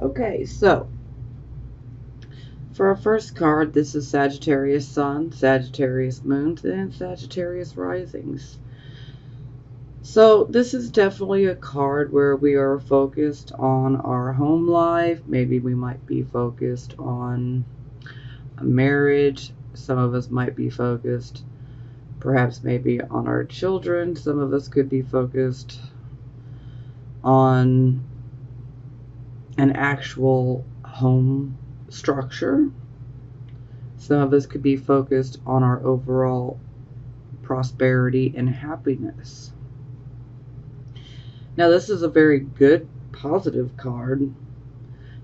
Okay, so for our first card, this is Sagittarius Sun, Sagittarius Moons, and Sagittarius Risings. So this is definitely a card where we are focused on our home life. Maybe we might be focused on a marriage. Some of us might be focused perhaps maybe on our children. Some of us could be focused on an actual home structure. Some of us could be focused on our overall prosperity and happiness. Now, this is a very good, positive card.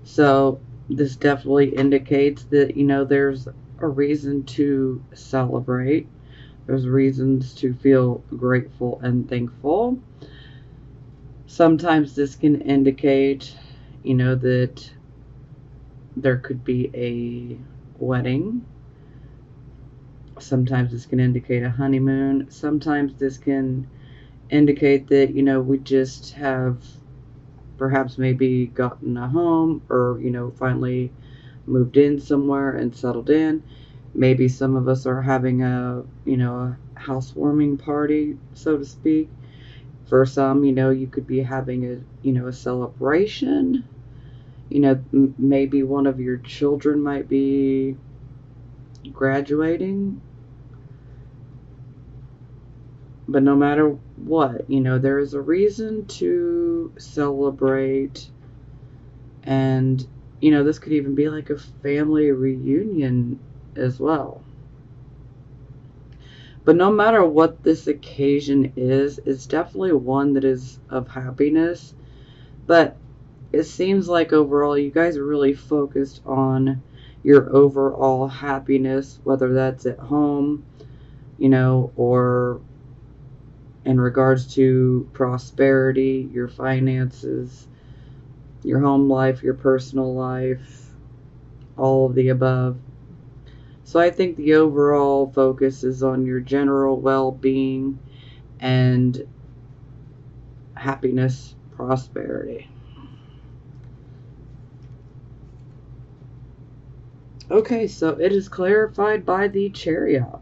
So, this definitely indicates that, there's a reason to celebrate. There's reasons to feel grateful and thankful. Sometimes this can indicate, that there could be a wedding. Sometimes this can indicate a honeymoon. Sometimes this can indicate that, we just have perhaps maybe gotten a home or, finally moved in somewhere and settled in. Maybe some of us are having a housewarming party, so to speak. For some, you could be having a celebration. Maybe one of your children might be graduating. But no matter what, there is a reason to celebrate. And, this could even be like a family reunion as well. But no matter what this occasion is, it's definitely one that is of happiness. But it seems like overall you guys are really focused on your overall happiness, whether that's at home, or in regards to prosperity, your finances, your home life, your personal life, all of the above. So I think the overall focus is on your general well-being and happiness, prosperity. Okay, so it is clarified by the Chariot.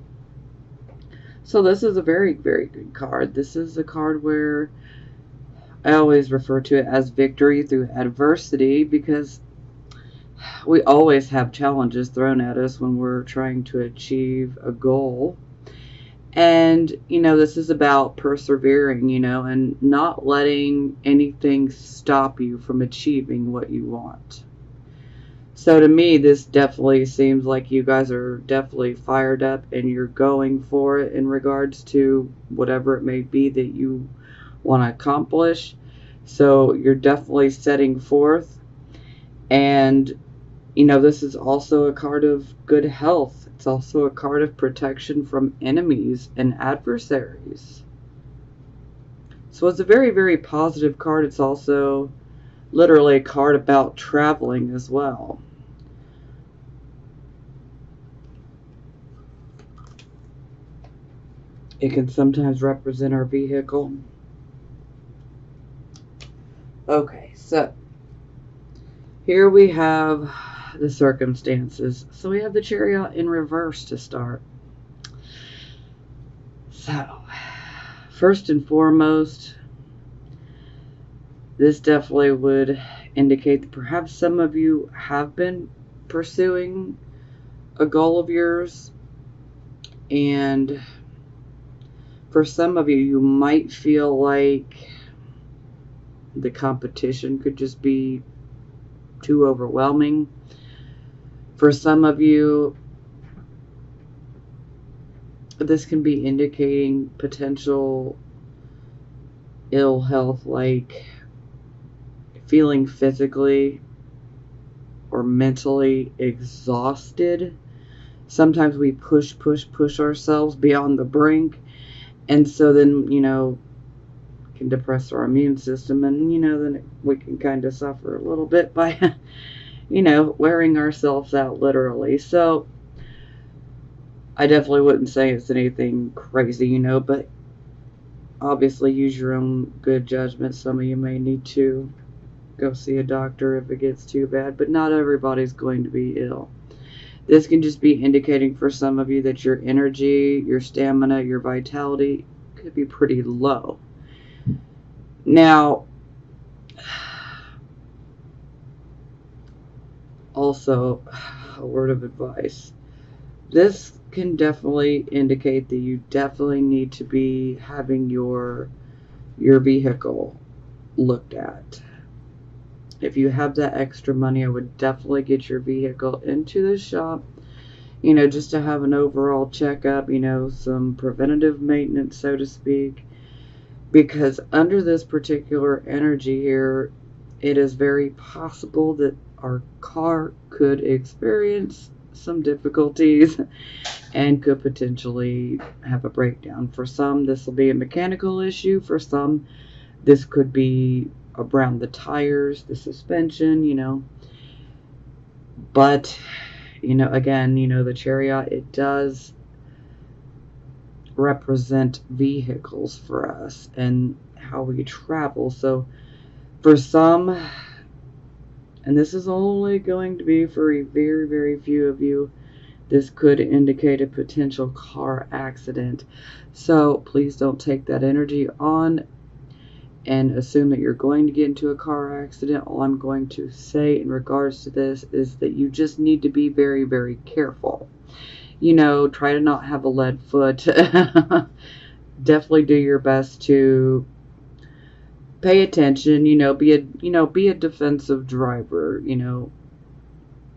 So this is a very, very good card. This is a card where I always refer to it as victory through adversity, because we always have challenges thrown at us when we're trying to achieve a goal. And, this is about persevering, and not letting anything stop you from achieving what you want. So to me, this definitely seems like you guys are definitely fired up and you're going for it in regards to whatever it may be that you want to accomplish. So you're definitely setting forth. And, this is also a card of good health. It's also a card of protection from enemies and adversaries. So it's a very, very positive card. It's also literally a card about traveling as well. It can sometimes represent our vehicle. Okay, so here we have the circumstances. So we have the Chariot in reverse to start. So, first and foremost, this definitely would indicate that perhaps some of you have been pursuing a goal of yours, and for some of you, you might feel like the competition could just be too overwhelming. For some of you, this can be indicating potential ill health, like feeling physically or mentally exhausted. Sometimes we push ourselves beyond the brink, and so then, can depress our immune system, and, then we can kind of suffer a little bit by, wearing ourselves out literally. So I definitely wouldn't say it's anything crazy, but obviously use your own good judgment. Some of you may need to go see a doctor if it gets too bad, but not everybody's going to be ill. This can just be indicating for some of you that your energy, your stamina, your vitality could be pretty low. Now, also, a word of advice. This can definitely indicate that you definitely need to be having your vehicle looked at. If you have that extra money, I would definitely get your vehicle into the shop, just to have an overall checkup, some preventative maintenance, so to speak. Because under this particular energy here, it is very possible that our car could experience some difficulties and could potentially have a breakdown. For some, this will be a mechanical issue. For some, this could be around the tires, the suspension, But, again, the Chariot, it does represent vehicles for us and how we travel. So for some, and this is only going to be for a very, very few of you, this could indicate a potential car accident. So please don't take that energy on and assume that you're going to get into a car accident. All I'm going to say in regards to this is that you just need to be very, very careful. Try to not have a lead foot. Definitely do your best to pay attention, be a defensive driver, You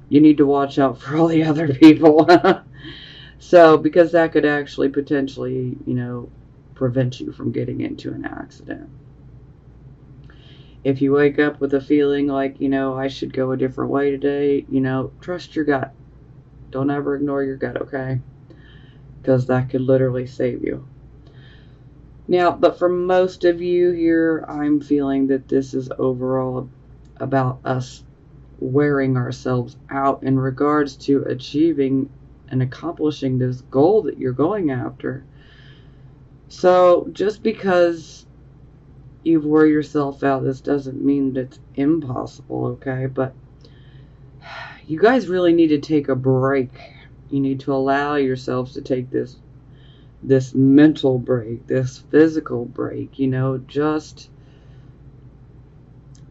need to watch out for all the other people. So, because that could actually potentially, prevent you from getting into an accident. If you wake up with a feeling like, I should go a different way today, trust your gut. Don't ever ignore your gut, okay? Because that could literally save you. Now, but for most of you here, I'm feeling that this is overall about us wearing ourselves out in regards to achieving and accomplishing this goal that you're going after. So just because you've wore yourself out, this doesn't mean that it's impossible, okay? But you guys really need to take a break. You need to allow yourselves to take this mental break, this physical break, just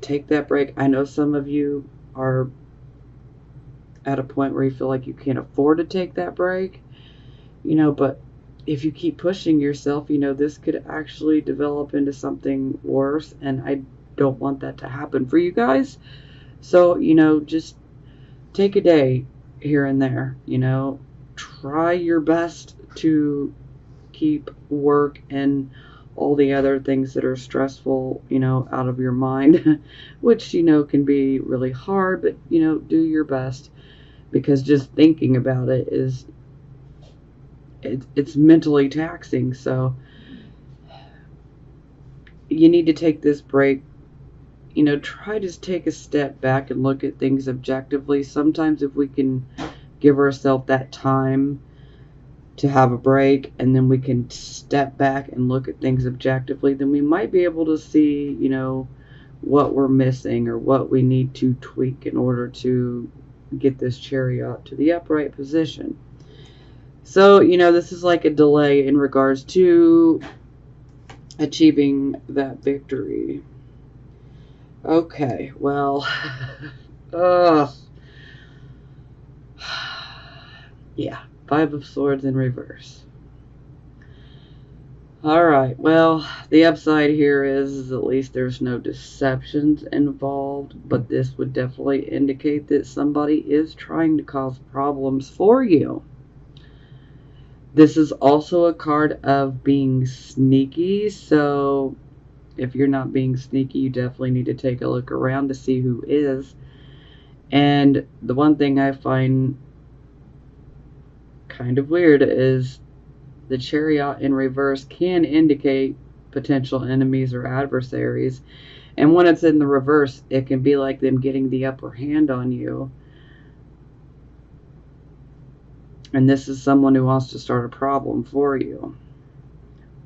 take that break. I know some of you are at a point where you feel like you can't afford to take that break, but if you keep pushing yourself, this could actually develop into something worse, and I don't want that to happen for you guys. So, just take a day here and there, try your best to keep work and all the other things that are stressful, out of your mind, which, can be really hard, but, do your best, because just thinking about it it's mentally taxing. So you need to take this break, try to take a step back and look at things objectively. Sometimes if we can give ourselves that time to have a break, and then we can step back and look at things objectively, then we might be able to see, what we're missing or what we need to tweak in order to get this Chariot to the upright position. So, this is like a delay in regards to achieving that victory. Okay, well, yeah. 5 of Swords in reverse. Alright, well, the upside here is at least there's no deceptions involved, but this would definitely indicate that somebody is trying to cause problems for you. This is also a card of being sneaky, so if you're not being sneaky, you definitely need to take a look around to see who is. And the one thing I find kind of weird is the Chariot in reverse can indicate potential enemies or adversaries, and when it's in the reverse, it can be like them getting the upper hand on you. And this is someone who wants to start a problem for you.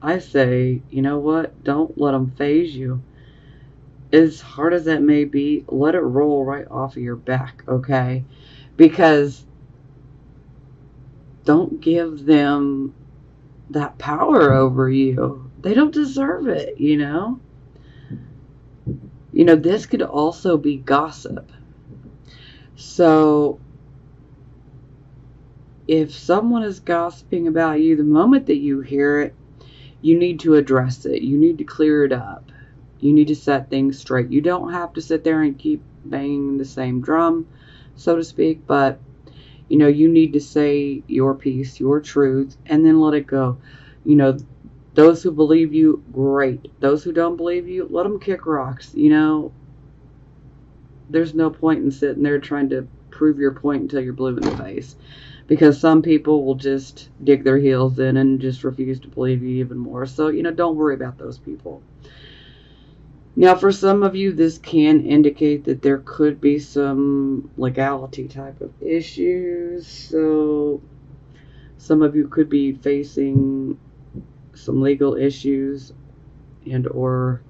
I say, you know what? Don't let them phase you. as hard as that may be, let it roll right off of your back, okay? Because don't give them that power over you. They don't deserve it, you know? You know, this could also be gossip. So, if someone is gossiping about you, the moment that you hear it, you need to address it. You need to clear it up. You need to set things straight. You don't have to sit there and keep banging the same drum, so to speak, but you know, you need to say your piece, your truth, and then let it go. You know, those who believe you, great. Those who don't believe you, let them kick rocks. You know, there's no point in sitting there trying to prove your point until you're blue in the face. Because some people will just dig their heels in and just refuse to believe you even more. So, you know, don't worry about those people. Now, for some of you, this can indicate that there could be some legality type of issues. So, some of you could be facing some legal issues and or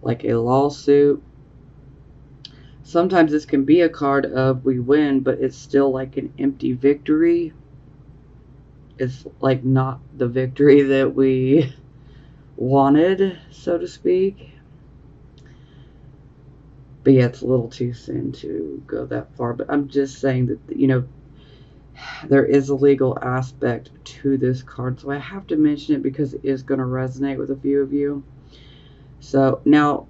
like a lawsuit. Sometimes this can be a card of we win, but it's still like an empty victory. It's like not the victory that we wanted, so to speak. But yeah, it's a little too soon to go that far. But I'm just saying that, you know, there is a legal aspect to this card. So I have to mention it because it is going to resonate with a few of you. So now,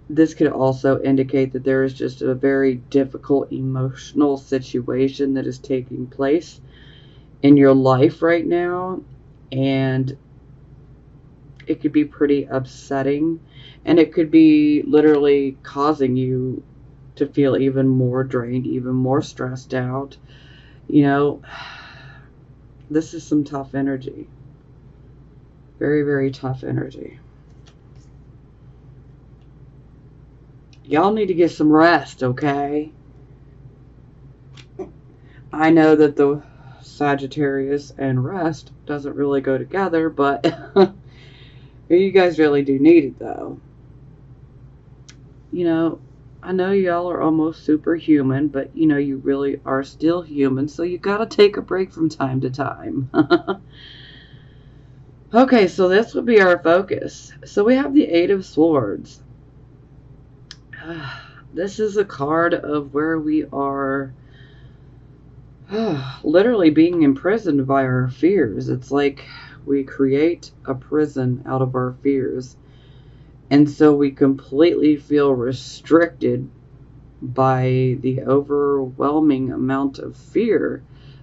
this could also indicate that there is just a very difficult emotional situation that is taking place in your life right now. And it could be pretty upsetting. And it could be literally causing you to feel even more drained, even more stressed out. You know, this is some tough energy. Very, very tough energy. Y'all need to get some rest, okay? I know that the Sagittarius and rest doesn't really go together, but you guys really do need it, though. You know, I know y'all are almost superhuman, but, you know, you really are still human, so you gotta take a break from time to time. Okay, so this would be our focus. So we have the Eight of Swords. This is a card of where we are literally being imprisoned by our fears. It's like we create a prison out of our fears. And so we completely feel restricted by the overwhelming amount of fear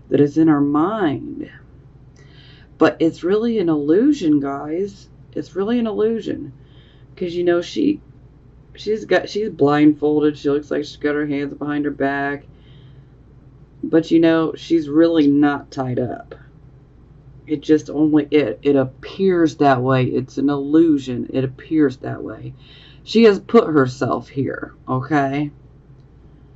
that is in our mind. But it's really an illusion, guys. It's really an illusion. Because, you know, she's blindfolded. She looks like she's got her hands behind her back. But, you know, she's really not tied up. It just it appears that way. It's an illusion. It appears that way. She has put herself here, okay?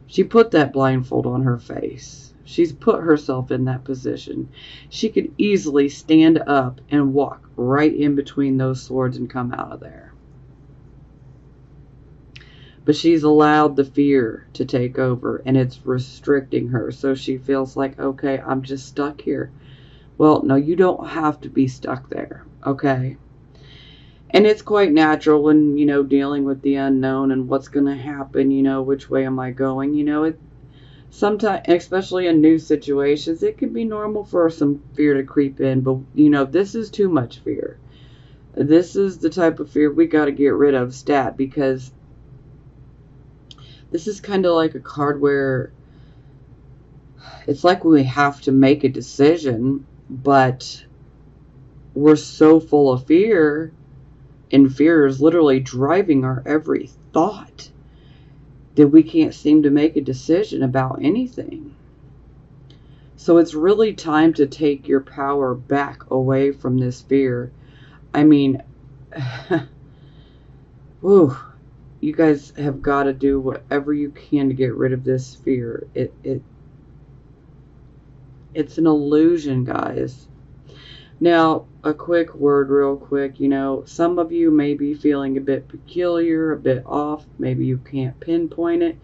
She put that blindfold on her face. She's put herself in that position. She could easily stand up and walk right in between those swords and come out of there. But she's allowed the fear to take over, and it's restricting her. So she feels like, okay, I'm just stuck here. Well, no, you don't have to be stuck there, okay? And it's quite natural when, you know, dealing with the unknown and what's going to happen, you know, which way am I going? You know, sometimes, especially in new situations, it can be normal for some fear to creep in. But, you know, this is too much fear. This is the type of fear we got to get rid of stat, because this is kind of like a card where it's like we have to make a decision, but we're so full of fear, and fear is literally driving our every thought, that we can't seem to make a decision about anything. So it's really time to take your power back away from this fear. I mean, whew, you guys have got to do whatever you can to get rid of this fear. It's an illusion, guys. Now, a quick word, real quick, some of you may be feeling a bit peculiar, a bit off. Maybe you can't pinpoint it.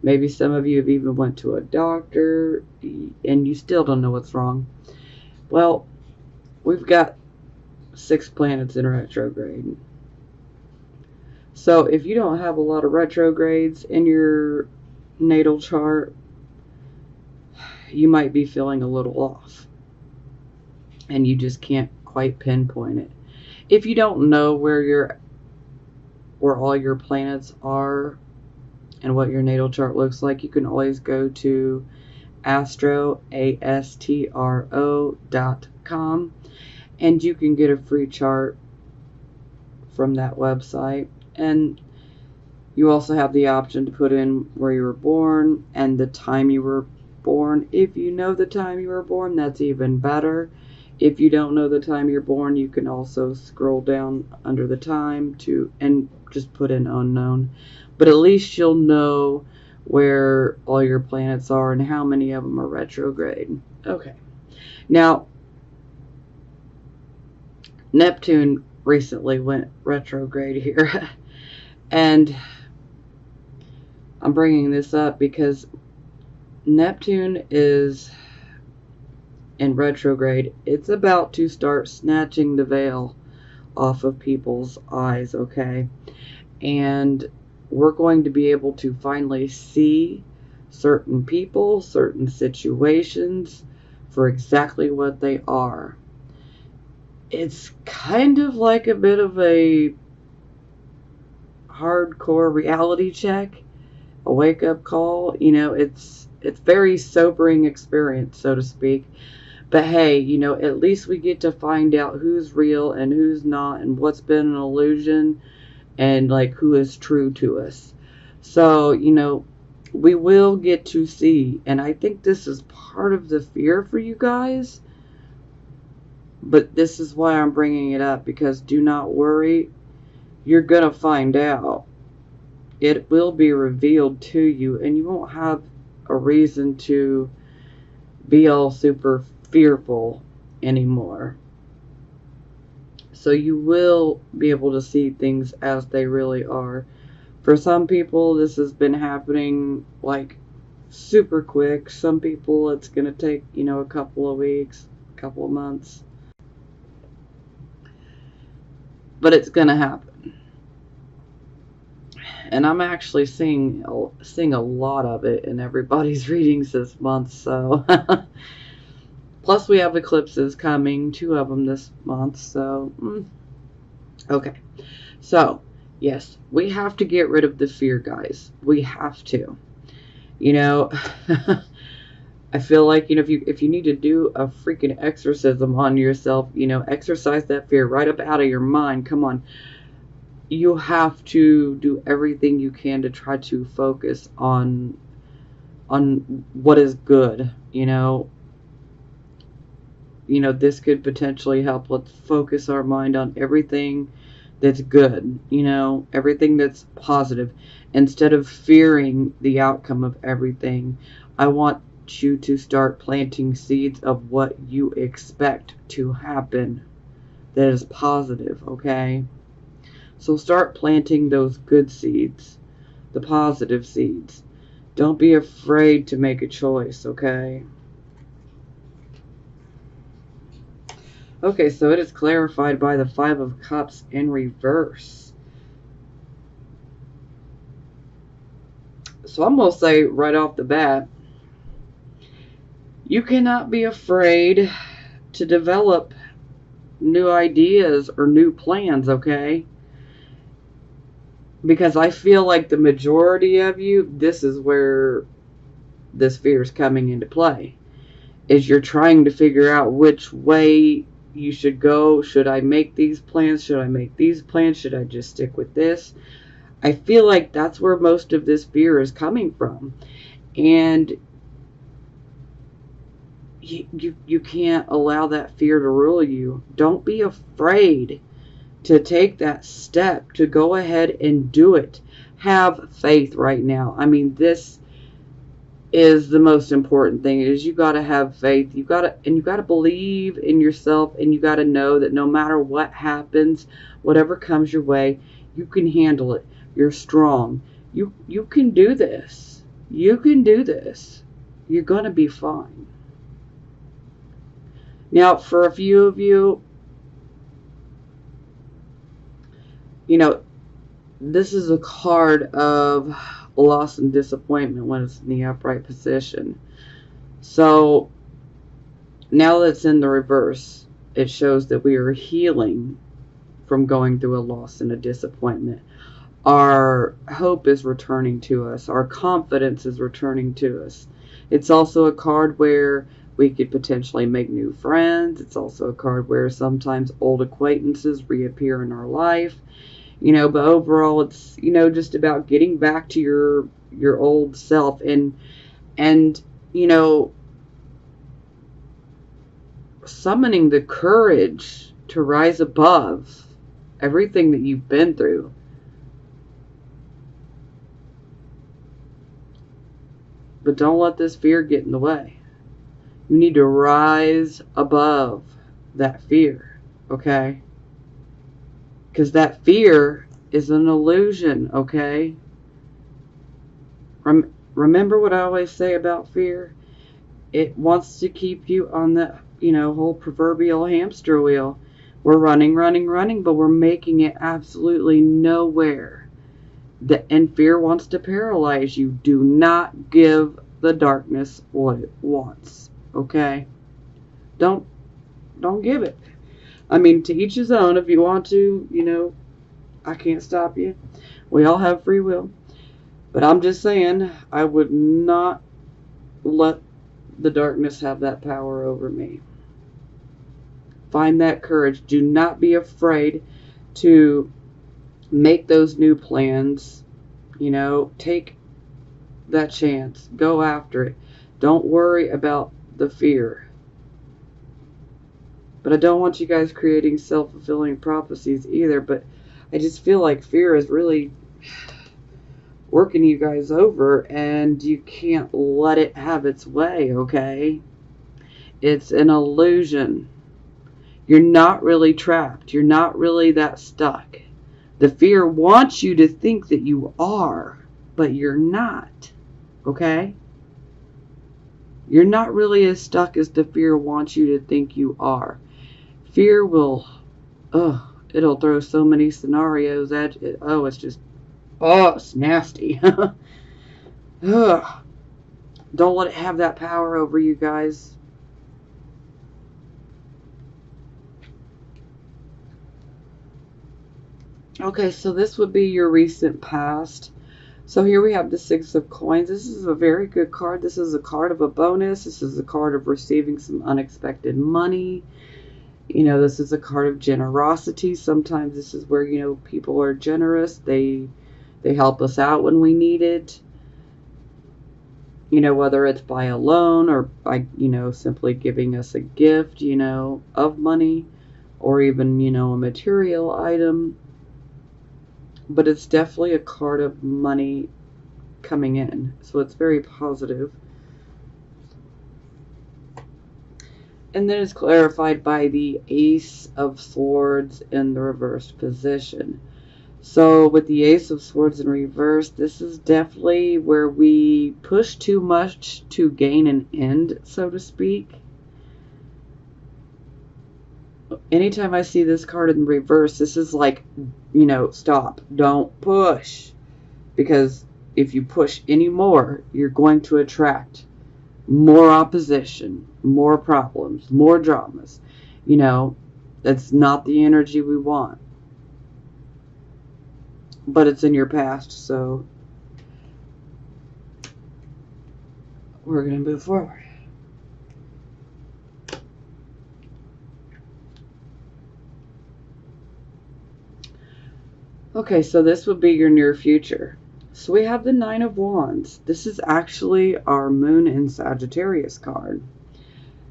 Maybe some of you have even went to a doctor and you still don't know what's wrong. Well, we've got 6 planets in retrograde. So if you don't have a lot of retrogrades in your natal chart, you might be feeling a little off. And you just can't quite pinpoint it. If you don't know where all your planets are and what your natal chart looks like, you can always go to astro.com and you can get a free chart from that website. And you also have the option to put in where you were born and the time you were born. If you know the time you were born, that's even better. If you don't know the time you're born, you can also scroll down under the time and just put in unknown. But at least you'll know where all your planets are and how many of them are retrograde. Okay. Now, Neptune recently went retrograde here. And I'm bringing this up because Neptune is in retrograde. It's about to start snatching the veil off of people's eyes, okay? And we're going to be able to finally see certain people, certain situations for exactly what they are. It's kind of like a bit of a hardcore reality check, a wake-up call. It's very sobering experience, so to speak. But hey, at least we get to find out who's real and who's not, and what's been an illusion, and like who is true to us. So, we will get to see, and I think this is part of the fear for you guys. But this is why I'm bringing it up, because do not worry, you're going to find out. It will be revealed to you, and you won't have a reason to be all super fearful anymore. So you will be able to see things as they really are. For some people, this has been happening like super quick. Some people, it's going to take, a couple of weeks, a couple of months. But it's going to happen. And I'm actually seeing a lot of it in everybody's readings this month, so... Plus, we have eclipses coming, 2 of them this month, so... Okay. So, yes, we have to get rid of the fear, guys. We have to. I feel like, if you need to do a freaking exorcism on yourself, exorcise that fear right up out of your mind. Come on. You have to do everything you can to try to focus on what is good, this could potentially help. Let's focus our mind on everything that's good, everything that's positive. Instead of fearing the outcome of everything, I want you to start planting seeds of what you expect to happen that is positive, okay? So start planting those good seeds, the positive seeds. Don't be afraid to make a choice, okay? Okay, so it is clarified by the 5 of Cups in reverse. So I'm going to say right off the bat, you cannot be afraid to develop new ideas or new plans, okay? Because I feel like the majority of you, this is where this fear is coming into play. Is you're trying to figure out which way you should go. Should I make these plans? Should I make these plans? Should I just stick with this? I feel like that's where most of this fear is coming from. And you can't allow that fear to rule you. Don't be afraid to take that step, to go ahead and do it. Have faith right now. I mean, this is the most important thing. Is you got to have faith. You got to believe in yourself, and you got to know that no matter what happens, whatever comes your way, you can handle it. You're strong. You can do this. You can do this. You're going to be fine. Now, for a few of you, you know, this is a card of loss and disappointment when it's in the upright position. So now that it's in the reverse, it shows that we are healing from going through a loss and a disappointment. Our hope is returning to us. Our confidence is returning to us. It's also a card where we could potentially make new friends. It's also a card where sometimes old acquaintances reappear in our life. You know, but overall it's, you know, just about getting back to your old self and you know, summoning the courage to rise above everything that you've been through. But don't let this fear get in the way. You need to rise above that fear, okay? Because that fear is an illusion, okay? Remember what I always say about fear? It wants to keep you on the, you know, whole proverbial hamster wheel. We're running, running, running, but we're making it absolutely nowhere. And fear wants to paralyze you. Do not give the darkness what it wants, okay? Don't give it. I mean, to each his own. If you want to, you know, I can't stop you. We all have free will. But I'm just saying, I would not let the darkness have that power over me. Find that courage. Do not be afraid to make those new plans. You know, take that chance. Go after it. Don't worry about the fear. But I don't want you guys creating self-fulfilling prophecies either. But I just feel like fear is really working you guys over, and you can't let it have its way, okay? It's an illusion. You're not really trapped. You're not really that stuck. The fear wants you to think that you are, but you're not, okay? You're not really as stuck as the fear wants you to think you are. Fear will, it'll throw so many scenarios at you. Oh, it's just, it's nasty. Don't let it have that power over you guys. Okay, so this would be your recent past. So here we have the Six of Coins. This is a very good card. This is a card of a bonus. This is a card of receiving some unexpected money. You know, this is a card of generosity. Sometimes this is where, you know, people are generous. They help us out when we need it. You know, whether it's by a loan or by, you know, simply giving us a gift, you know, of money, or even, you know, a material item. But it's definitely a card of money coming in. So it's very positive. And then it's clarified by the Ace of Swords in the reversed position. So with the Ace of Swords in reverse, this is definitely where we push too much to gain an end, so to speak. Anytime I see this card in reverse, this is like, you know, stop. Don't push. Because if you push any more, you're going to attract more opposition, more problems, more dramas. You know, that's not the energy we want. But it's in your past, so we're going to move forward. Okay, so this would be your near future. So we have the Nine of Wands. This is actually our Moon in Sagittarius card.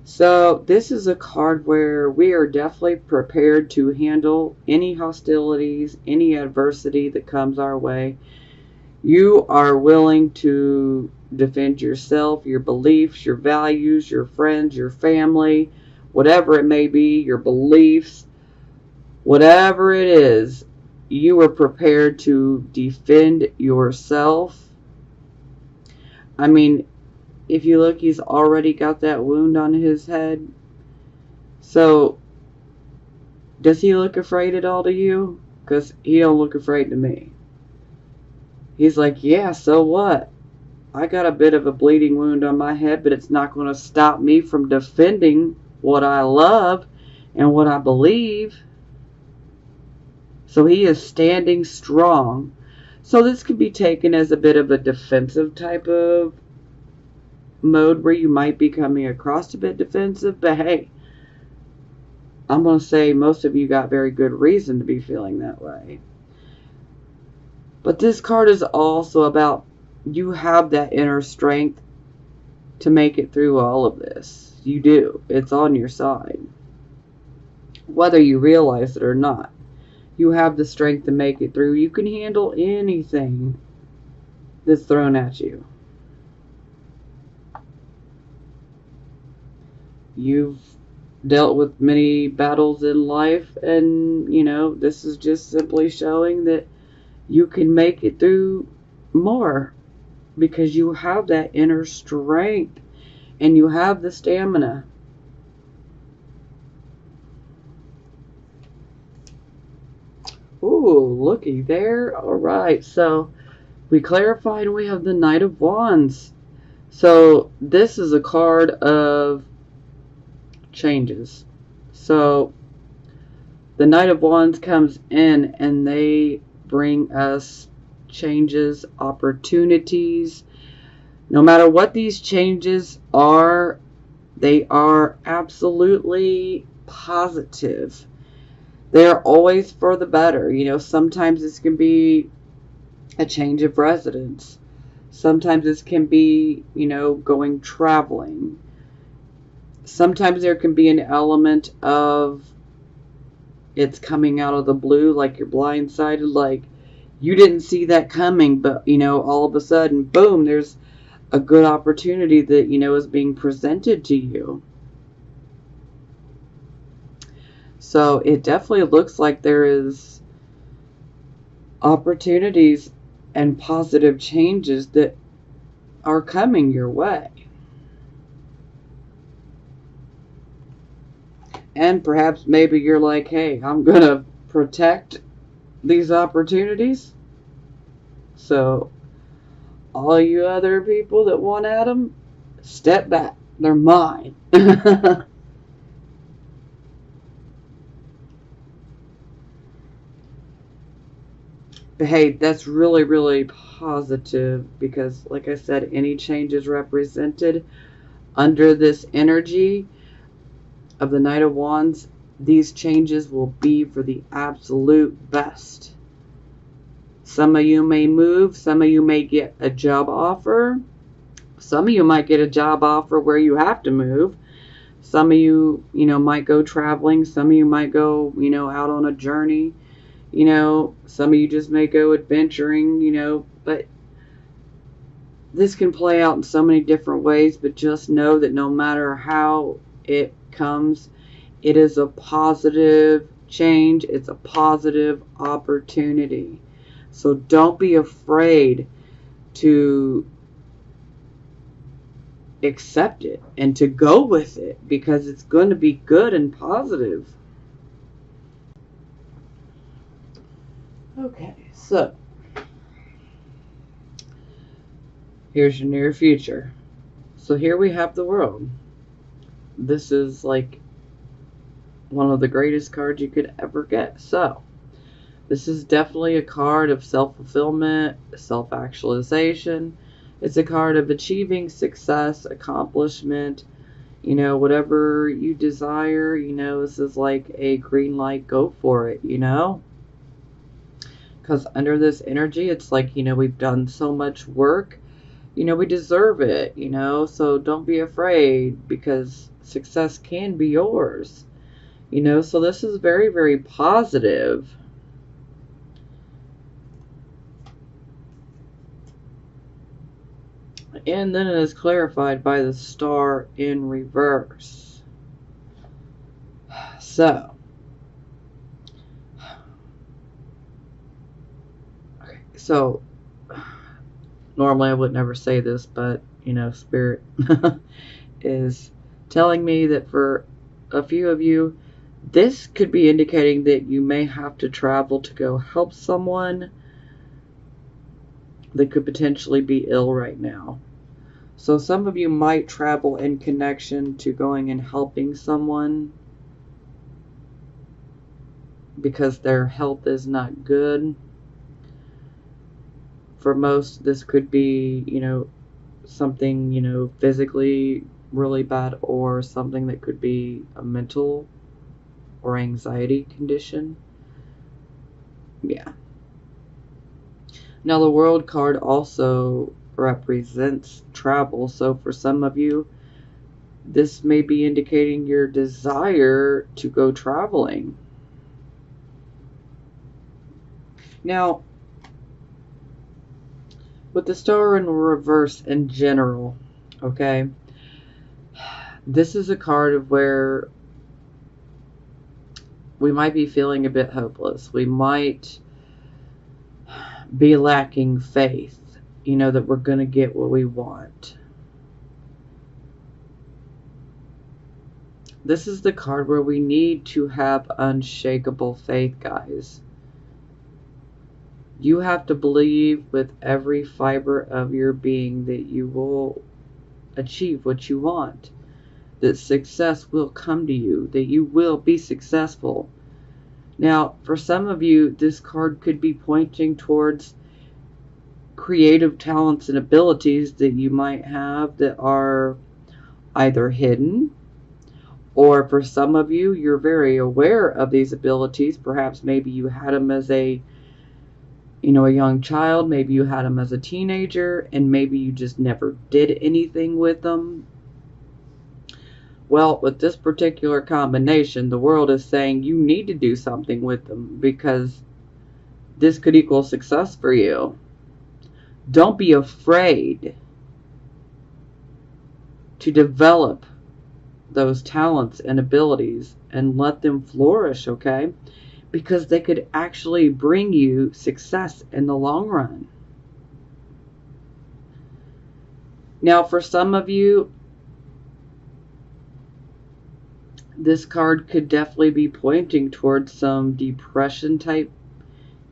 So this is a card where we are definitely prepared to handle any hostilities, any adversity that comes our way. You are willing to defend yourself, your beliefs, your values, your friends, your family, whatever it may be, your beliefs, whatever it is, you are prepared to defend yourself. I mean, if you look, he's already got that wound on his head. So, does he look afraid at all to you? Because he don't look afraid to me. He's like, yeah, so what? I got a bit of a bleeding wound on my head, but it's not going to stop me from defending what I love and what I believe. So he is standing strong. So this could be taken as a bit of a defensive type of mode where you might be coming across a bit defensive. But hey, I'm going to say most of you got very good reason to be feeling that way. But this card is also about you have that inner strength to make it through all of this. You do. It's on your side. Whether you realize it or not, you have the strength to make it through. You can handle anything that's thrown at you. You've dealt with many battles in life, and, you know, this is just simply showing that you can make it through more because you have that inner strength and you have the stamina. Ooh, looky there. All right, so we clarified we have the Knight of Wands. So this is a card of changes. So the Knight of Wands comes in and they bring us changes, opportunities. No matter what these changes are, they are absolutely positive. They are always for the better. You know, sometimes this can be a change of residence. Sometimes this can be, you know, going traveling. Sometimes there can be an element of it's coming out of the blue, like you're blindsided, like you didn't see that coming, but, you know, all of a sudden, boom, there's a good opportunity that, you know, is being presented to you. So it definitely looks like there is opportunities and positive changes that are coming your way. And perhaps maybe you're like, hey, I'm going to protect these opportunities. So all you other people that want at them, step back. They're mine. But hey, that's really, really positive because, like I said, any changes represented under this energy of the Knight of Wands, these changes will be for the absolute best. Some of you may move. Some of you may get a job offer. Some of you might get a job offer where you have to move. Some of you, you know, might go traveling. Some of you might go, you know, out on a journey. You know, some of you just may go adventuring, you know, but this can play out in so many different ways, but just know that no matter how it comes, it is a positive change. It's a positive opportunity. So don't be afraid to accept it and to go with it because it's going to be good and positive. Okay, so here's your near future. So here we have the World. This is like one of the greatest cards you could ever get. So this is definitely a card of self-fulfillment, self-actualization. It's a card of achieving success, accomplishment, you know, whatever you desire. You know, this is like a green light, go for it, you know. Because under this energy, it's like, you know, we've done so much work. You know, we deserve it, you know. So don't be afraid because success can be yours. You know, so this is very, very positive. And then it is clarified by the star in reverse. So, normally I would never say this, but Spirit is telling me that for a few of you, this could be indicating that you may have to travel to go help someone that could potentially be ill right now. So some of you might travel in connection to going and helping someone because their health is not good. For most, this could be, something, physically really bad, or something that could be a mental or anxiety condition. Yeah. Now, the World card also represents travel. So for some of you, this may be indicating your desire to go traveling. Now, with the star in reverse in general, okay, this is a card of where we might be feeling a bit hopeless. We might be lacking faith, that we're going to get what we want. This is the card where we need to have unshakable faith, guys. You have to believe with every fiber of your being that you will achieve what you want, that success will come to you, that you will be successful. Now, for some of you, this card could be pointing towards creative talents and abilities that you might have that are either hidden, or for some of you, you're very aware of these abilities. Perhaps maybe you had them as a young child, maybe you had them as a teenager, and maybe you just never did anything with them. Well, with this particular combination, the world is saying you need to do something with them because this could equal success for you. Don't be afraid to develop those talents and abilities and let them flourish, okay? Because they could actually bring you success in the long run. Now, for some of you, this card could definitely be pointing towards some depression type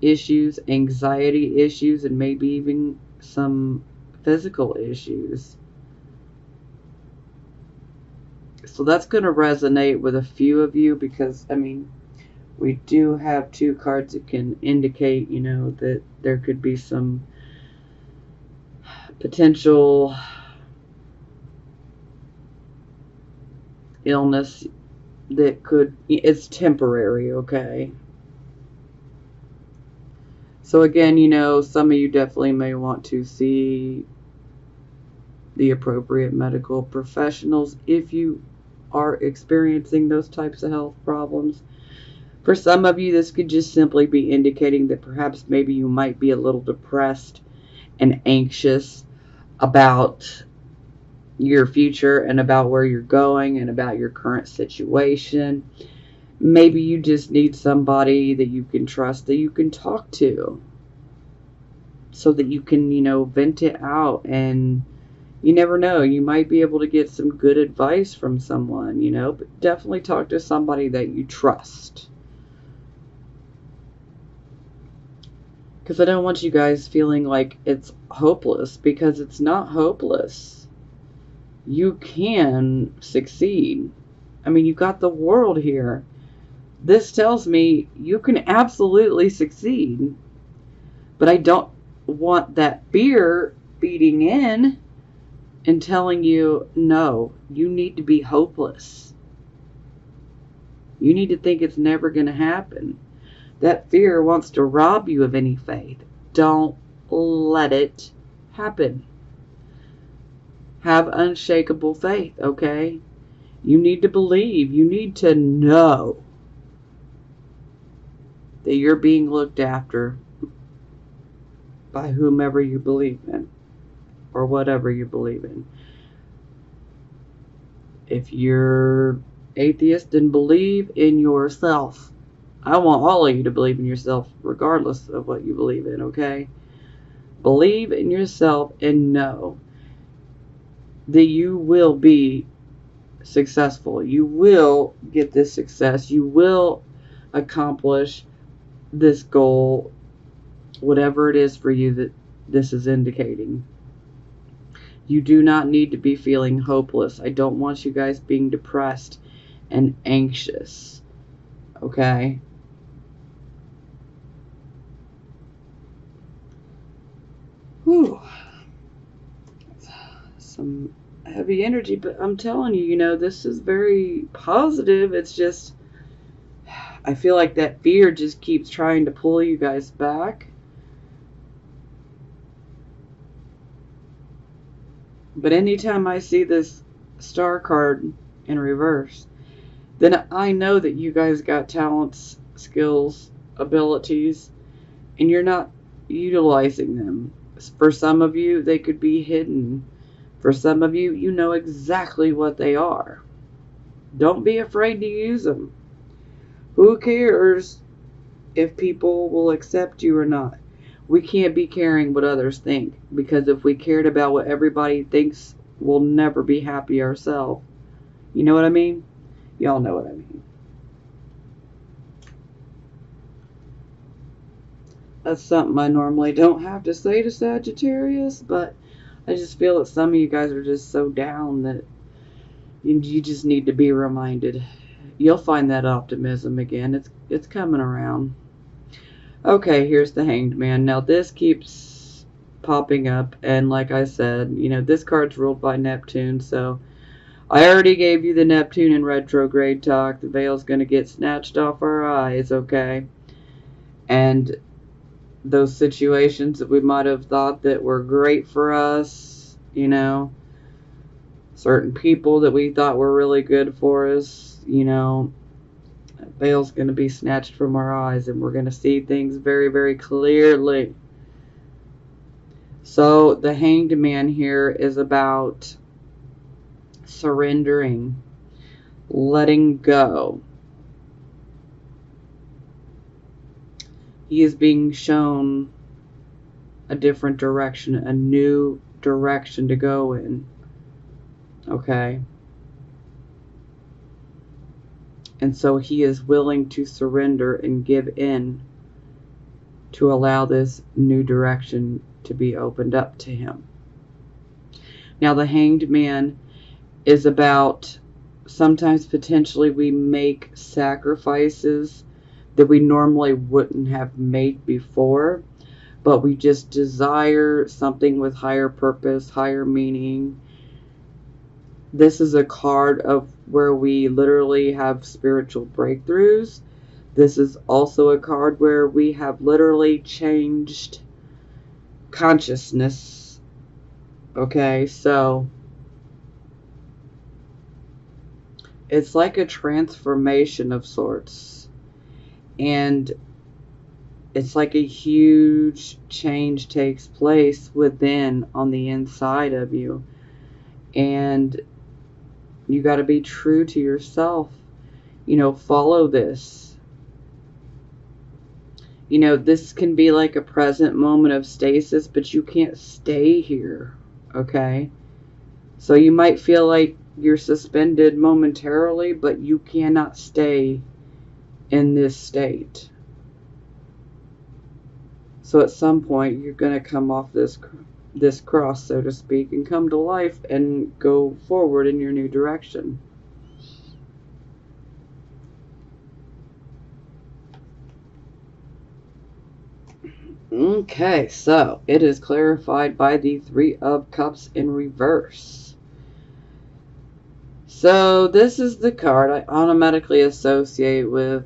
issues, anxiety issues, and maybe even some physical issues. So that's going to resonate with a few of you because, we do have two cards that can indicate, that there could be some potential illness that it's temporary, okay? So again, some of you definitely may want to see the appropriate medical professionals if you are experiencing those types of health problems. For some of you, this could just simply be indicating that perhaps maybe you might be a little depressed and anxious about your future and about where you're going and about your current situation. Maybe you just need somebody that you can trust, that you can talk to, so that you can, vent it out. And you never know, you might be able to get some good advice from someone, but definitely talk to somebody that you trust. Because I don't want you guys feeling like it's hopeless, because it's not hopeless. You can succeed. You got the world here. This tells me you can absolutely succeed. But I don't want that fear feeding in and telling you, no, you need to be hopeless. You need to think it's never going to happen. That fear wants to rob you of any faith. Don't let it happen. Have unshakable faith, okay? You need to believe. You need to know that you're being looked after by whomever you believe in or whatever you believe in. If you're atheist, then believe in yourself. I want all of you to believe in yourself regardless of what you believe in, okay? Believe in yourself and know that you will be successful. You will get this success. You will accomplish this goal, whatever it is for you that this is indicating. You do not need to be feeling hopeless. I don't want you guys being depressed and anxious. Okay? Whew. Some heavy energy, but I'm telling you, this is very positive. It's just, I feel like that fear just keeps trying to pull you guys back. But anytime I see this star card in reverse, then I know that you guys got talents, skills, abilities, and you're not utilizing them. For some of you, they could be hidden. For some of you, you know exactly what they are. Don't be afraid to use them. Who cares if people will accept you or not? We can't be caring what others think, because if we cared about what everybody thinks, we'll never be happy ourselves. You know what I mean? Y'all know what I mean. That's something I normally don't have to say to Sagittarius, but I just feel that some of you guys are just so down that you just need to be reminded. You'll find that optimism again. It's coming around. Okay, here's the Hanged Man. Now this keeps popping up, and like I said, this card's ruled by Neptune, so I already gave you the Neptune in retrograde talk. The veil's going to get snatched off our eyes, okay? And those situations that we might have thought that were great for us, certain people that we thought were really good for us, that veil's going to be snatched from our eyes, and we're going to see things very, very clearly. So the Hanged Man here is about surrendering, letting go. He is being shown a different direction, a new direction to go in. Okay? And so he is willing to surrender and give in to allow this new direction to be opened up to him. Now the Hanged Man is about, sometimes potentially we make sacrifices that we normally wouldn't have made before, but we just desire something with higher purpose, higher meaning. This is a card of where we literally have spiritual breakthroughs. This is also a card where we have literally changed consciousness. Okay, so it's like a transformation of sorts. And it's like a huge change takes place within, on the inside of you. And you got to be true to yourself. Follow this. This can be like a present moment of stasis, but you can't stay here. Okay? So you might feel like you're suspended momentarily, but you cannot stay in this state. So at some point you're going to come off this cross, so to speak, and come to life and go forward in your new direction. Okay, so it is clarified by the Three of Cups in reverse. So this is the card I automatically associate with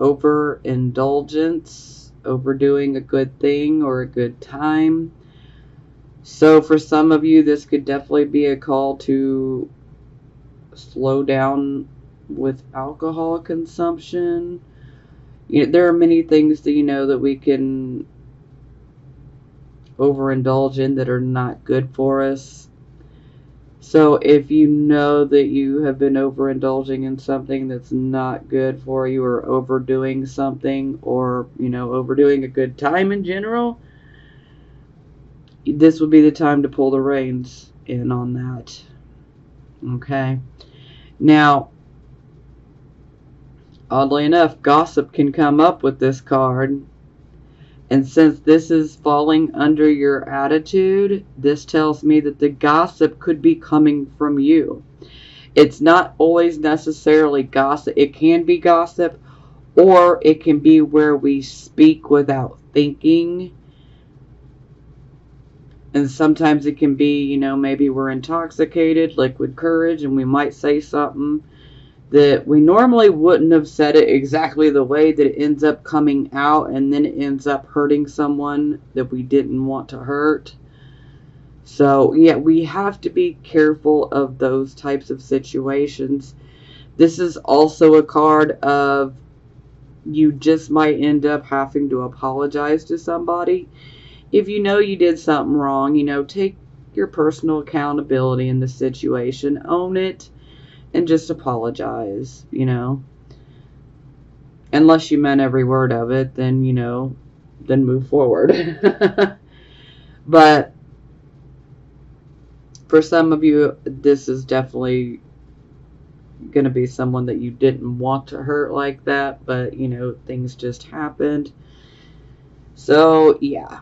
overindulgence, overdoing a good thing or a good time. So for some of you, this could definitely be a call to slow down with alcohol consumption. There are many things that that we can overindulge in that are not good for us. So if you know that you have been overindulging in something that's not good for you, or overdoing something, or, overdoing a good time in general, this would be the time to pull the reins in on that. Okay. Now, oddly enough, gossip can come up with this card. And since this is falling under your attitude, this tells me that the gossip could be coming from you. It's not always necessarily gossip. It can be gossip, or it can be where we speak without thinking. And sometimes it can be, maybe we're intoxicated, liquid courage, and we might say something that we normally wouldn't have said it exactly the way that it ends up coming out, and then it ends up hurting someone that we didn't want to hurt. So, yeah, we have to be careful of those types of situations. This is also a card of you just might end up having to apologize to somebody. If you know you did something wrong, take your personal accountability in the situation, own it, and just apologize, Unless you meant every word of it, then, then move forward. But for some of you, this is definitely going to be someone that you didn't want to hurt like that, but, things just happened. So, yeah.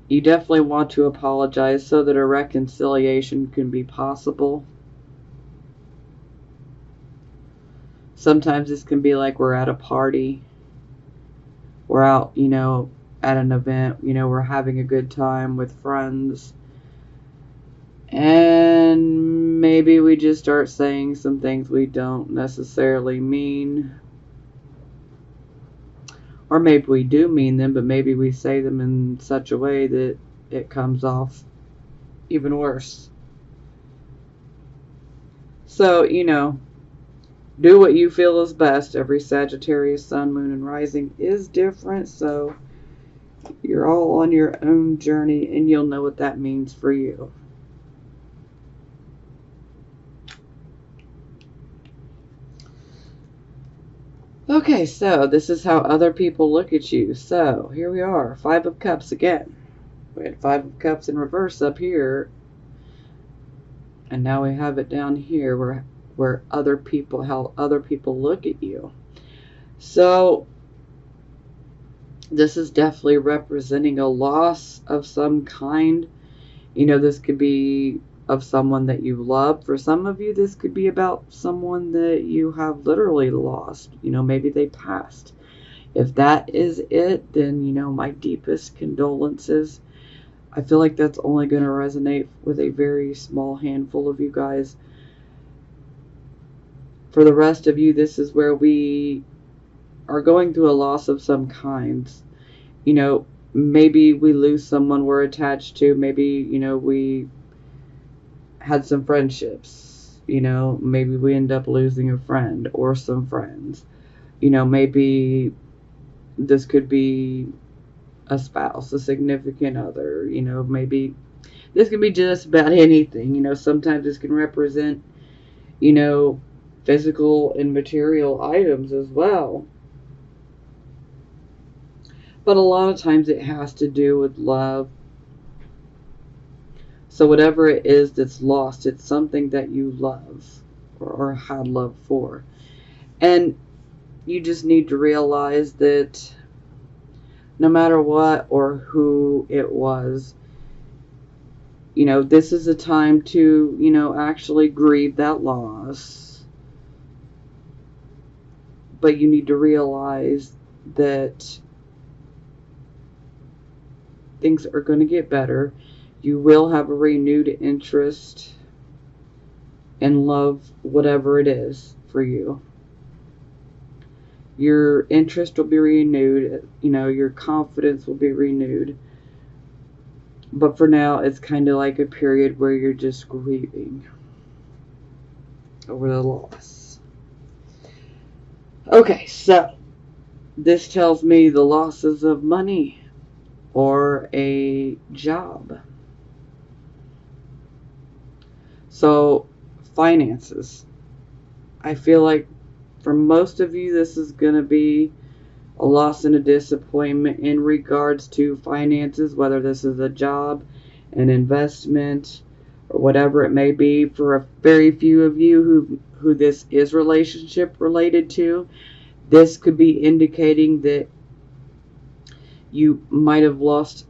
You definitely want to apologize so that a reconciliation can be possible. Sometimes this can be like we're at a party. We're out, at an event. We're having a good time with friends. And maybe we just start saying some things we don't necessarily mean. Or maybe we do mean them, but maybe we say them in such a way that it comes off even worse. So, do what you feel is best. Every Sagittarius, Sun, Moon, and Rising is different, so you're all on your own journey, and you'll know what that means for you. Okay, so this is how other people look at you. So, here we are, 5 of Cups again. We had 5 of Cups in reverse up here, and now we have it down here where how other people look at you. So this is definitely representing a loss of some kind. This could be of someone that you love. For some of you, this could be about someone that you have literally lost. Maybe they passed. If that is it, then, my deepest condolences. I feel like that's only going to resonate with a very small handful of you guys. For the rest of you, this is where we are going through a loss of some kind. Maybe we lose someone we're attached to. Maybe, we had some friendships. Maybe we end up losing a friend or some friends. Maybe this could be a spouse, a significant other. Maybe this can be just about anything. Sometimes this can represent, physical and material items as well. But a lot of times it has to do with love. So whatever it is that's lost, it's something that you love or had love for. And you just need to realize that no matter what or who it was, this is a time to, actually grieve that loss. But you need to realize that things are going to get better. You will have a renewed interest in love, whatever it is for you. Your interest will be renewed. Your confidence will be renewed. But for now, it's kind of like a period where you're just grieving over the loss. Okay, so this tells me the losses of money or a job. So, finances. I feel like for most of you, this is going to be a loss and a disappointment in regards to finances, whether this is a job, an investment, or whatever it may be. For a very few of you who this is relationship related to, this could be indicating that you might have lost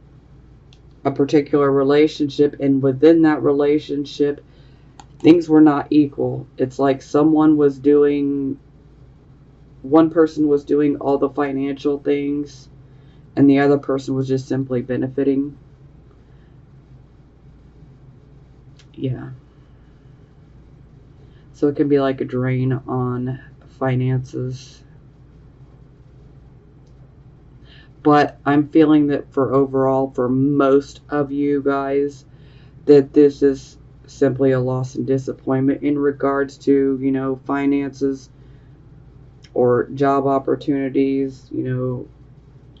a particular relationship, and within that relationship, things were not equal. It's like one person was doing all the financial things and the other person was just simply benefiting. Yeah. So it can be like a drain on finances. But I'm feeling that for most of you guys, that this is simply a loss and disappointment in regards to, finances or job opportunities,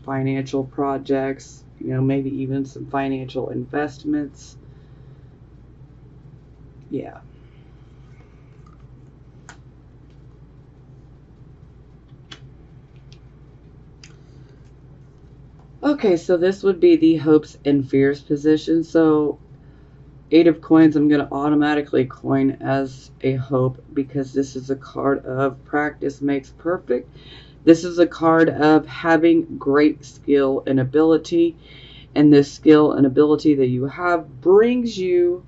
financial projects, maybe even some financial investments. Yeah. Okay, so this would be the hopes and fears position. So 8 of coins, I'm going to automatically coin as a hope because this is a card of practice makes perfect. This is a card of having great skill and ability. And this skill and ability that you have brings you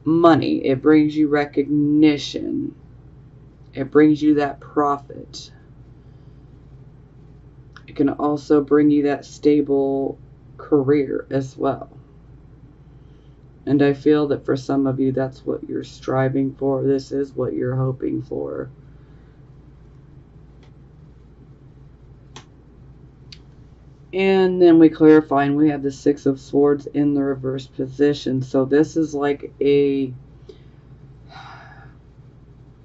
money. It brings you recognition. It brings you that profit. It can also bring you that stable career as well. And I feel that for some of you, that's what you're striving for. This is what you're hoping for. And then we clarify, and we have the 6 of Swords in the reverse position. So this is like a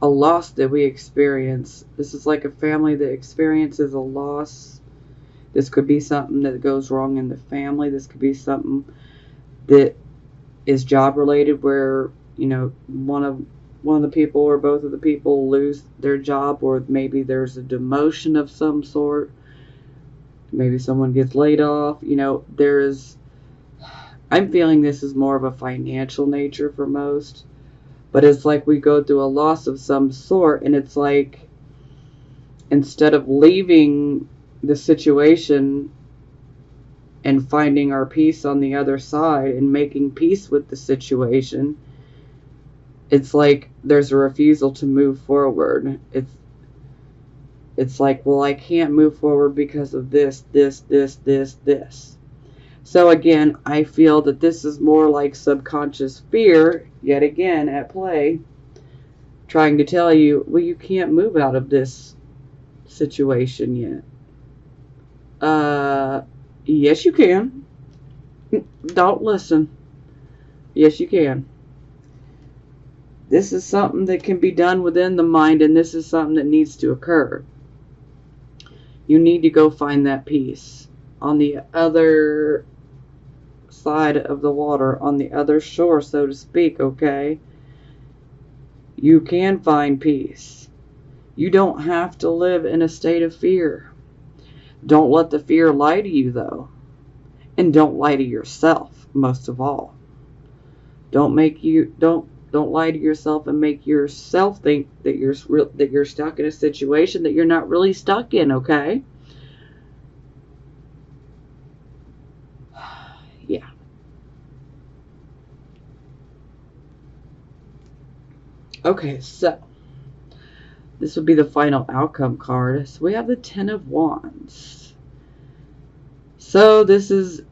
loss that we experience. This is like a family that experiences a loss. This could be something that goes wrong in the family. This could be something that is job related where, one of the people or both of the people lose their job, or maybe there's a demotion of some sort. Maybe someone gets laid off. I'm feeling this is more of a financial nature for most. But it's like we go through a loss of some sort, and it's like instead of leaving the situation and finding our peace on the other side and making peace with the situation, it's like there's a refusal to move forward. It's like, well, I can't move forward because of this. So again, I feel that this is more like subconscious fear, yet again, at play, trying to tell you, well, you can't move out of this situation yet. Yes, you can. Don't listen. Yes, you can. This is something that can be done within the mind, and this is something that needs to occur. You need to go find that peace on the other side of the water, on the other shore, so to speak, okay? You can find peace. You don't have to live in a state of fear. Don't let the fear lie to you, though. And don't lie to yourself, most of all. Don't lie to yourself and make yourself think that you're stuck in a situation that you're not really stuck in, okay? Yeah. Okay, so this would be the final outcome card. So we have the 10 of Wands. So this is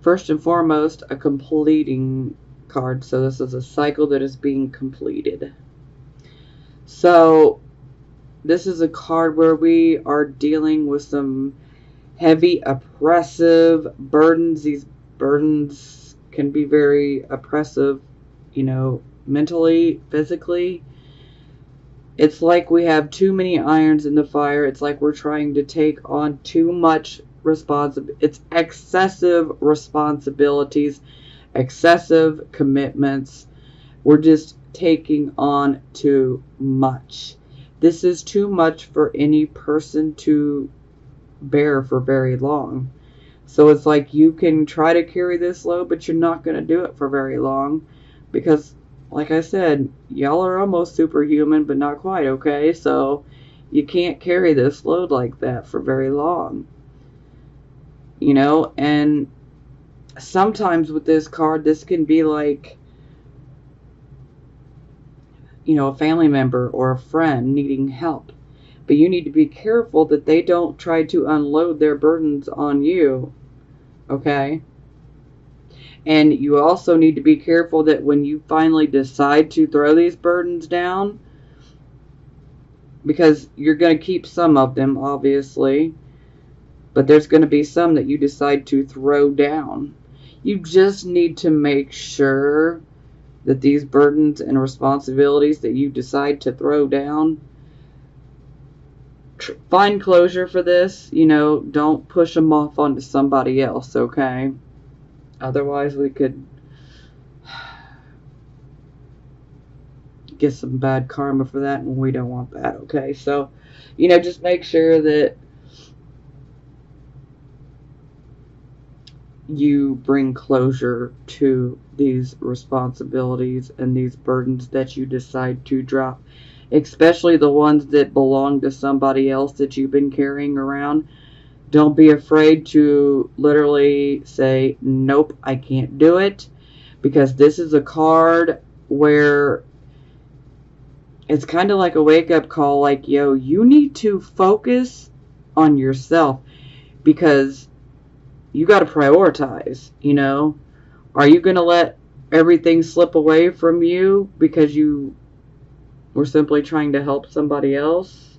first and foremost a completing card. So this is a cycle that is being completed. So this is a card where we are dealing with some heavy, oppressive burdens. These burdens can be very oppressive, mentally, physically. It's like we have too many irons in the fire. It's like we're trying to take on too much it's excessive responsibilities, excessive commitments. We're just taking on too much. This is too much for any person to bear for very long. So it's like you can try to carry this load, but you're not going to do it for very long because, like I said, y'all are almost superhuman, but not quite, okay? So you can't carry this load like that for very long. You know, and sometimes with this card, this can be like, you know, a family member or a friend needing help. But you need to be careful that they don't try to unload their burdens on you, okay? And you also need to be careful that when you finally decide to throw these burdens down, because you're going to keep some of them, obviously, but there's going to be some that you decide to throw down. You just need to make sure that these burdens and responsibilities that you decide to throw down, find closure for this. You know, don't push them off onto somebody else, okay? Otherwise, we could get some bad karma for that, and we don't want that, okay? So, you know, just make sure that you bring closure to these responsibilities and these burdens that you decide to drop, especially the ones that belong to somebody else that you've been carrying around. Don't be afraid to literally say, nope, I can't do it, because this is a card where it's kind of like a wake-up call, like, yo, you need to focus on yourself, because you got to prioritize, you know? Are you going to let everything slip away from you because you were simply trying to help somebody else?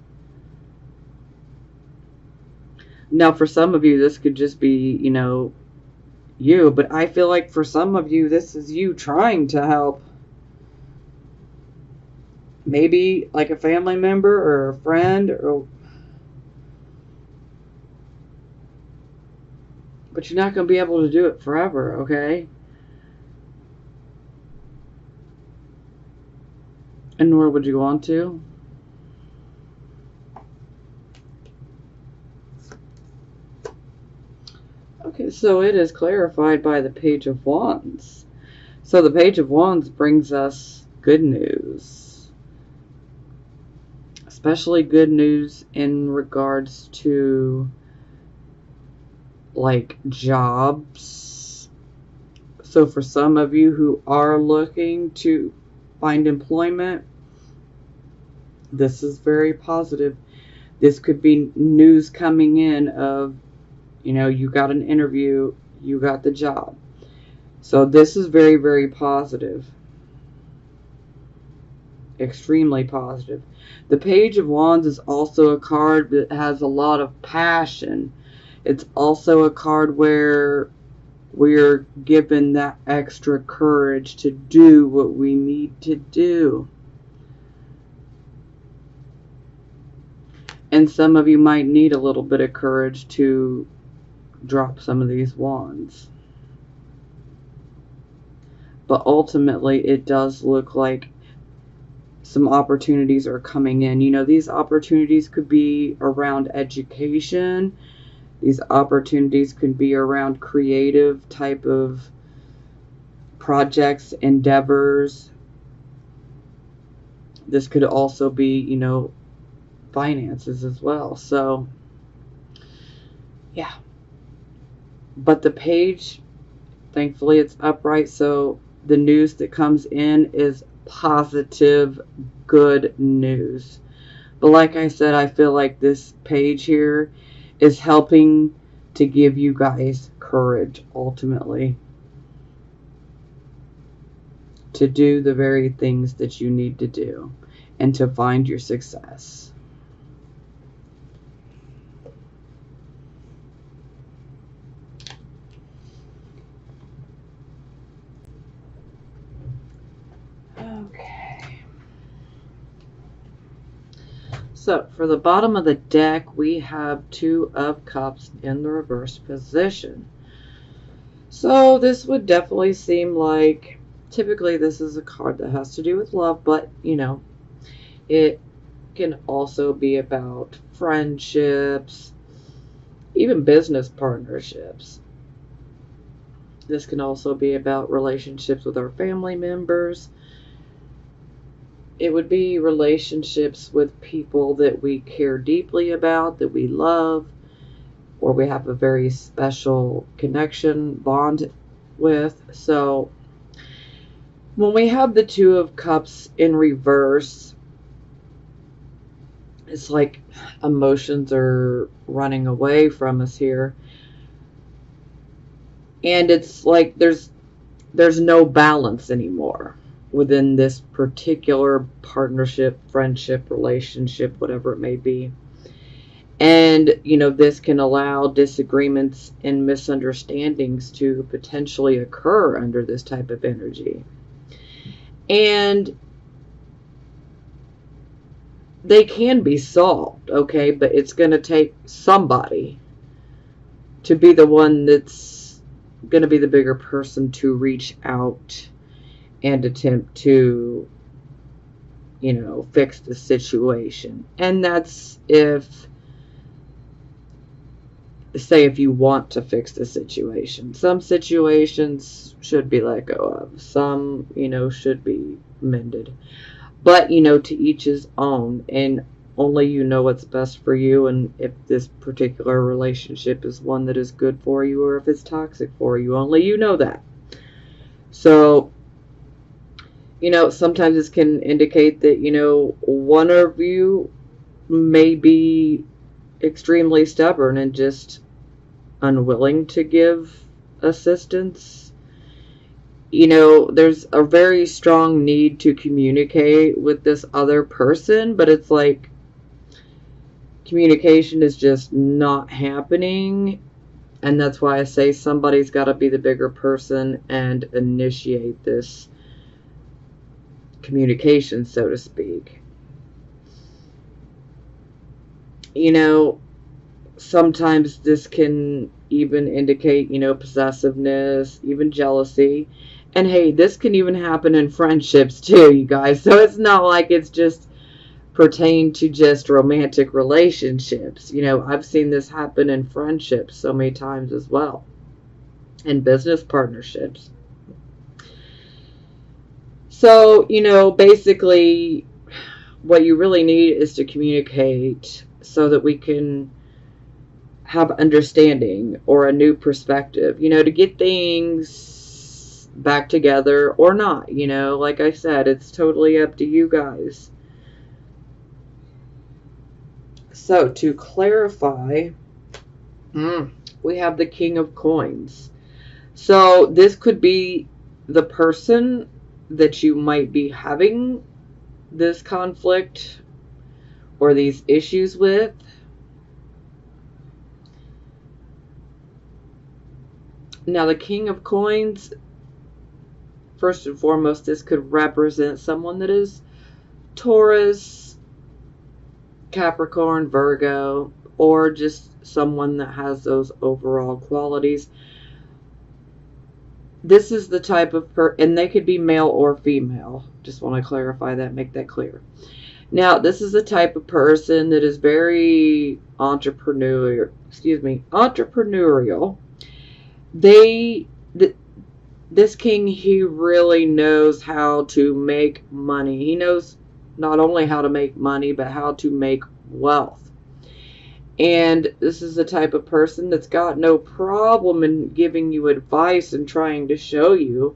Now, for some of you, this could just be, you know, you, but I feel like for some of you, this is you trying to help. Maybe like a family member or a friend, or but you're not going to be able to do it forever, okay? And nor would you want to. Okay, so it is clarified by the Page of Wands. So the Page of Wands brings us good news. Especially good news in regards to, like, jobs. So for some of you who are looking to find employment, this is very positive. This could be news coming in of, you know, you got an interview, you got the job. So this is very, very positive. Extremely positive. The Page of Wands is also a card that has a lot of passion. It's also a card where we're given that extra courage to do what we need to do. And some of you might need a little bit of courage to drop some of these wands. But ultimately, it does look like some opportunities are coming in. You know, these opportunities could be around education. These opportunities could be around creative type of projects, endeavors. This could also be, you know, finances as well. So, yeah. But the page, thankfully, it's upright. So the news that comes in is positive, good news. But like I said, I feel like this page here is helping to give you guys courage, ultimately, to do the very things that you need to do and to find your success. So for the bottom of the deck, we have Two of Cups in the reversed position. So this would definitely seem like, typically this is a card that has to do with love, but you know, it can also be about friendships, even business partnerships. This can also be about relationships with our family members. It would be relationships with people that we care deeply about, that we love, or we have a very special connection, bond with. So when we have the Two of Cups in reverse, it's like emotions are running away from us here. And it's like there's no balance anymore within this particular partnership, friendship, relationship, whatever it may be. And, you know, this can allow disagreements and misunderstandings to potentially occur under this type of energy. And they can be solved, okay? But it's going to take somebody to be the one that's going to be the bigger person to reach out and attempt to, you know, fix the situation. And that's if you want to fix the situation. Some situations should be let go of. Some, you know, should be mended. But, you know, to each his own. And only you know what's best for you, and if this particular relationship is one that is good for you or if it's toxic for you. Only you know that. So, you know, sometimes this can indicate that, you know, one of you may be extremely stubborn and just unwilling to give assistance. You know, there's a very strong need to communicate with this other person, but it's like communication is just not happening. And that's why I say somebody's got to be the bigger person and initiate this communication, so to speak. You know, sometimes this can even indicate, you know, possessiveness, even jealousy. And hey, this can even happen in friendships too, you guys. So it's not like it's just pertain to just romantic relationships. You know, I've seen this happen in friendships so many times as well, and business partnerships. So, you know, basically what you really need is to communicate so that we can have understanding or a new perspective, you know, to get things back together or not. You know, like I said, it's totally up to you guys. So to clarify, we have the King of Coins. So this could be the person that you might be having this conflict or these issues with. Now, the King of Coins, first and foremost, this could represent someone that is Taurus, Capricorn, Virgo, or just someone that has those overall qualities. This is the type of and they could be male or female. Just want to clarify that, make that clear. Now, this is the type of person that is very entrepreneurial. This king, he really knows how to make money. He knows not only how to make money, but how to make wealth. And this is the type of person that's got no problem in giving you advice and trying to show you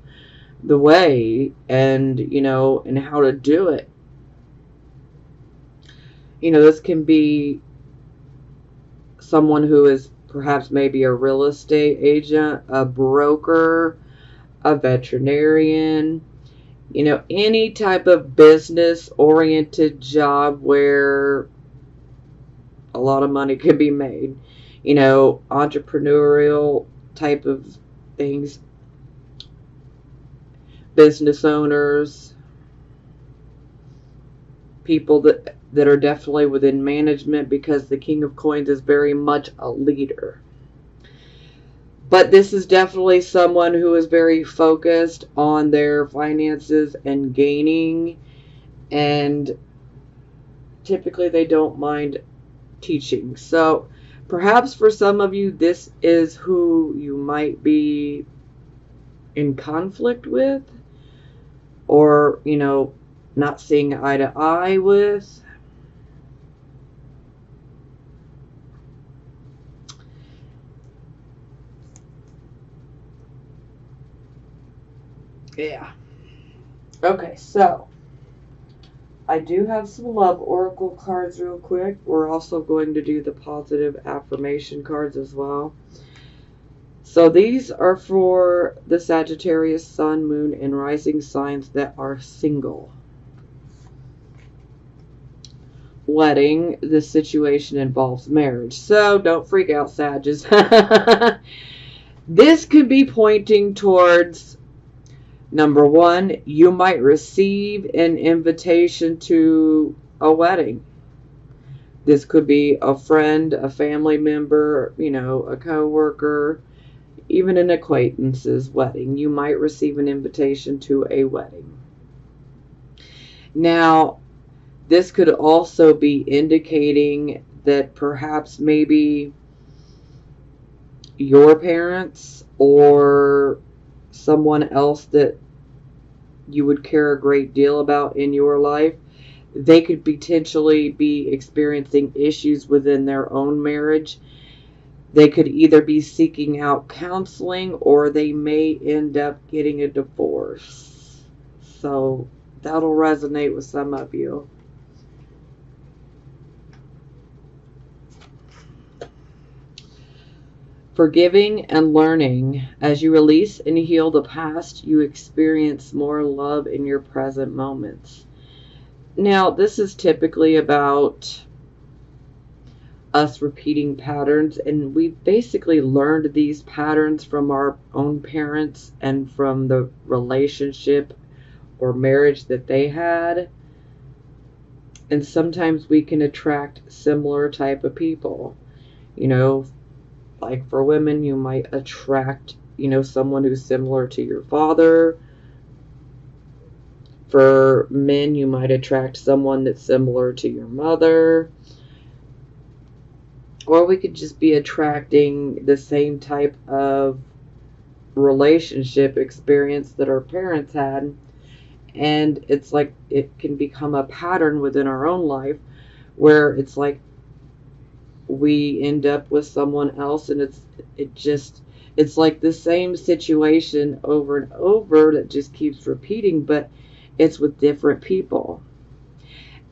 the way and, you know, and how to do it. You know, this can be someone who is perhaps maybe a real estate agent, a broker, a veterinarian, you know, any type of business-oriented job where a lot of money can be made. You know, entrepreneurial type of things, business owners, people that that are definitely within management, because the King of Coins is very much a leader. But this is definitely someone who is very focused on their finances and gaining, and typically they don't mind teaching. So perhaps for some of you, this is who you might be in conflict with, or, not seeing eye to eye with. Yeah. Okay, so I do have some love oracle cards real quick. We're also going to do the positive affirmation cards as well. So these are for the Sagittarius sun, moon, and rising signs that are single. Wedding, this situation involves marriage. So don't freak out, Sagittarius. This could be pointing towards, number one, you might receive an invitation to a wedding. This could be a friend, a family member, a coworker, even an acquaintance's wedding. You might receive an invitation to a wedding. Now, this could also be indicating that perhaps maybe your parents or someone else that you would care a great deal about in your life, they could potentially be experiencing issues within their own marriage. They could either be seeking out counseling, or they may end up getting a divorce. So that'll resonate with some of you. Forgiving and learning. As you release and heal the past, you experience more love in your present moments. Now, this is typically about us repeating patterns, and we've basically learned these patterns from our own parents and from the relationship or marriage that they had. And sometimes we can attract similar type of people. Like for women, you might attract, someone who's similar to your father. For men, you might attract someone that's similar to your mother. Or we could just be attracting the same type of relationship experience that our parents had. And it's like it can become a pattern within our own life, where it's like we end up with someone else, and it's like the same situation over and over that just keeps repeating, but it's with different people.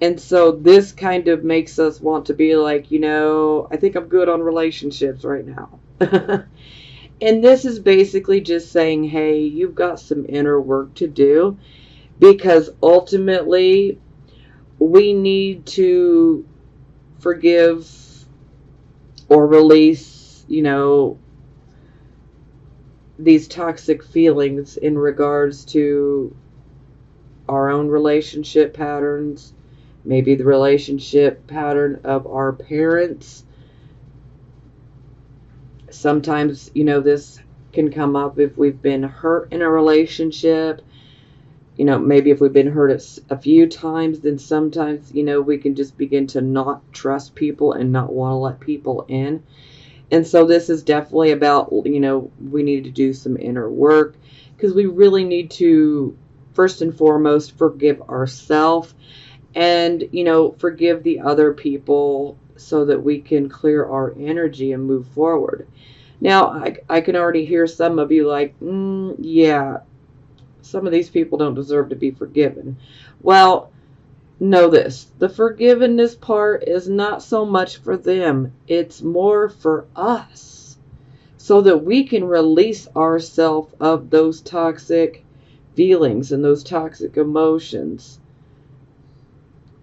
And so this kind of makes us want to be like, I think I'm good on relationships right now. And this is basically just saying, hey, you've got some inner work to do, because ultimately we need to forgive or release, these toxic feelings in regards to our own relationship patterns, maybe the relationship pattern of our parents. Sometimes, this can come up if we've been hurt in a relationship. Maybe if we've been hurt a few times, then sometimes, we can just begin to not trust people and not want to let people in. And so this is definitely about, we need to do some inner work, because we really need to, first and foremost, forgive ourselves and, forgive the other people, so that we can clear our energy and move forward. Now, I can already hear some of you like, yeah, some of these people don't deserve to be forgiven. Well, know this. The forgiveness part is not so much for them. It's more for us, so that we can release ourselves of those toxic feelings and those toxic emotions.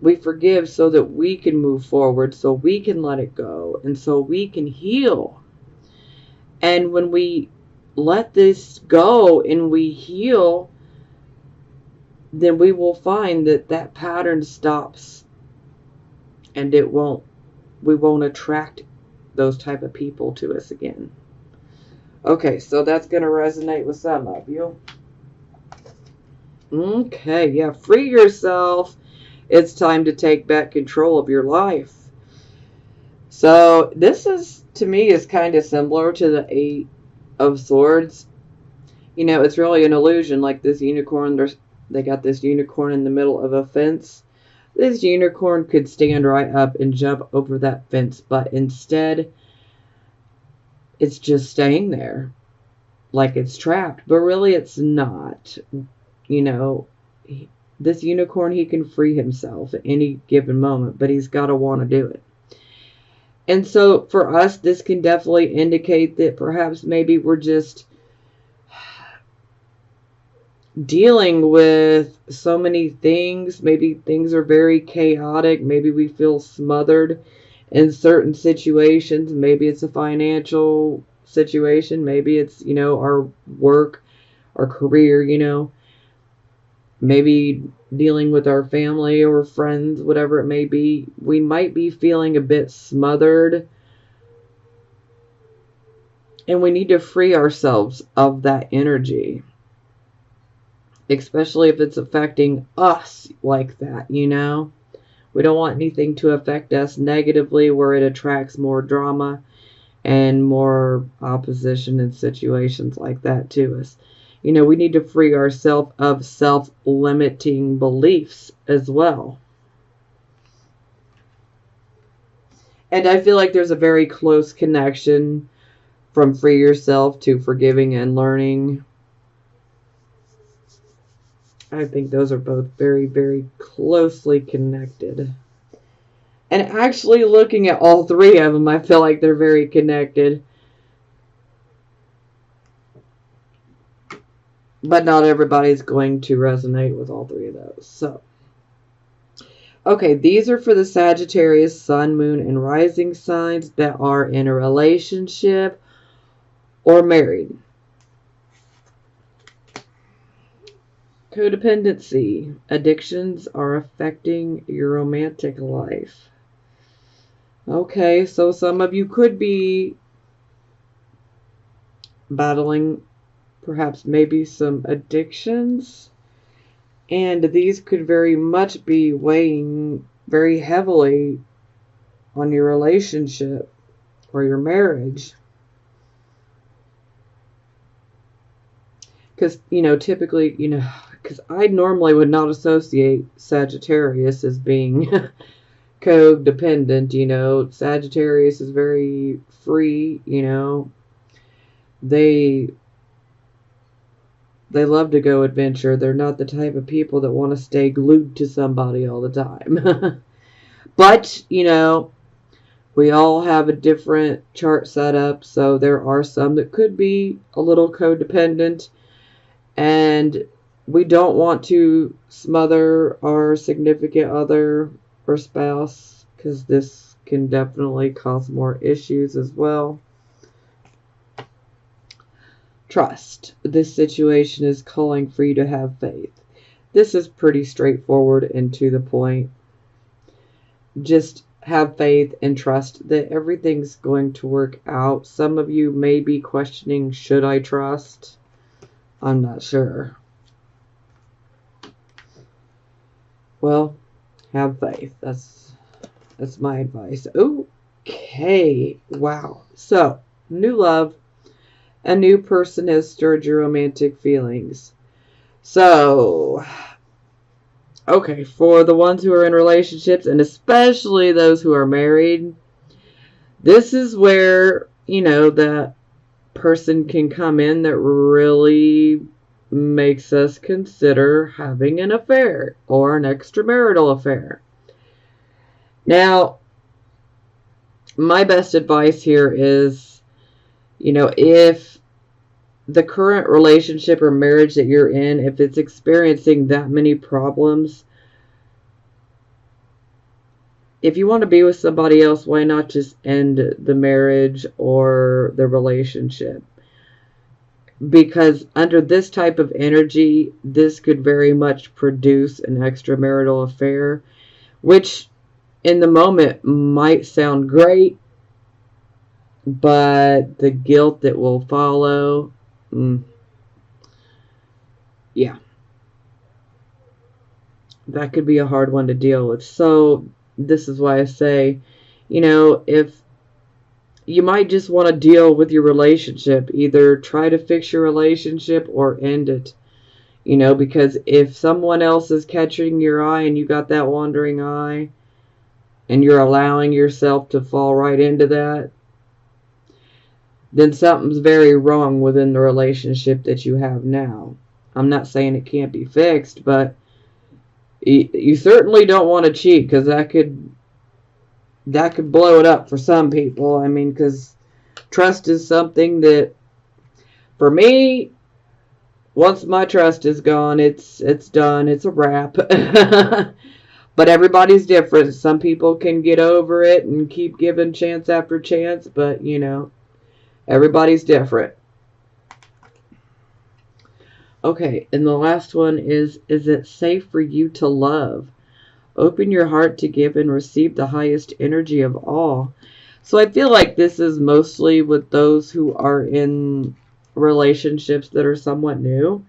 We forgive so that we can move forward, so we can let it go, and so we can heal. And when we let this go and we heal, then we will find that pattern stops And we won't attract those type of people to us again. Okay, so that's going to resonate with some of you. Okay, yeah, free yourself. It's time to take back control of your life. So this is, to me, is kind of similar to the Eight of Swords. You know, it's really an illusion. Like this unicorn, they got this unicorn in the middle of a fence. This unicorn could stand right up and jump over that fence, but instead, it's just staying there. Like it's trapped. But really, it's not. You know, this unicorn, he can free himself at any given moment, but he's got to want to do it. And so for us, this can definitely indicate that perhaps maybe we're just dealing with so many things. Maybe things are very chaotic. Maybe we feel smothered in certain situations. Maybe it's a financial situation. Maybe it's, you know, our work, our career, you know. Maybe dealing with our family or friends, whatever it may be. We might be feeling a bit smothered. And we need to free ourselves of that energy. Especially if it's affecting us like that, you know. We don't want anything to affect us negatively where it attracts more drama and more opposition in situations like that to us. You know, we need to free ourselves of self-limiting beliefs as well. And I feel like there's a very close connection from free yourself to forgiving and learning. I think those are both very, very closely connected. And actually looking at all three of them, I feel like they're very connected. But not everybody's going to resonate with all three of those. So, okay, these are for the Sagittarius, Sun, Moon, and Rising signs that are in a relationship or married. Codependency. Addictions are affecting your romantic life. Okay, so some of you could be battling perhaps maybe some addictions. And these could very much be weighing very heavily on your relationship or your marriage. Because, you know, typically, you know, because I normally would not associate Sagittarius as being codependent, you know. Sagittarius is very free, you know. They love to go adventure. They're not the type of people that want to stay glued to somebody all the time. But, you know, we all have a different chart setup, so there are some that could be a little codependent. And we don't want to smother our significant other or spouse, because this can definitely cause more issues as well. Trust. This situation is calling for you to have faith. This is pretty straightforward and to the point. Just have faith and trust that everything's going to work out. Some of you may be questioning, should I trust? I'm not sure. Well, have faith. That's my advice. Okay. Wow. So, new love. A new person has stirred your romantic feelings. So, okay, for the ones who are in relationships, and especially those who are married, this is where, you know, that person can come in that really makes us consider having an affair or an extramarital affair. Now, my best advice here is, you know, if the current relationship or marriage that you're in, if it's experiencing that many problems, if you want to be with somebody else, why not just end the marriage or the relationship? Because under this type of energy, this could very much produce an extramarital affair, which in the moment might sound great, but the guilt that will follow, yeah, that could be a hard one to deal with. So this is why I say, if you might just want to deal with your relationship, either try to fix your relationship or end it. Because if someone else is catching your eye and you got that wandering eye and you're allowing yourself to fall right into that, then something's very wrong within the relationship that you have now. I'm not saying it can't be fixed, but you certainly don't want to cheat, because that could blow it up for some people. I mean, because trust is something that, for me, once my trust is gone, it's done. It's a wrap. But everybody's different. Some people can get over it and keep giving chance after chance, but, everybody's different. Okay, and the last one is it safe for you to love? Open your heart to give and receive the highest energy of all. So I feel like this is mostly with those who are in relationships that are somewhat new.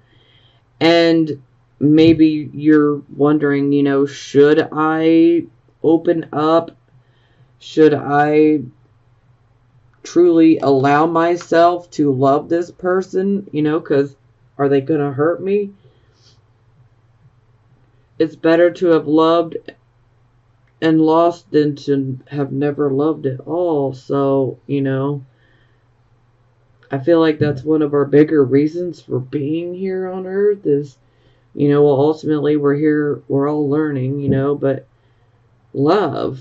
And maybe you're wondering, should I open up? Should I truly allow myself to love this person? Because are they going to hurt me? It's better to have loved and lost than to have never loved at all. So, I feel like that's one of our bigger reasons for being here on Earth is, ultimately we're here, we're all learning, but love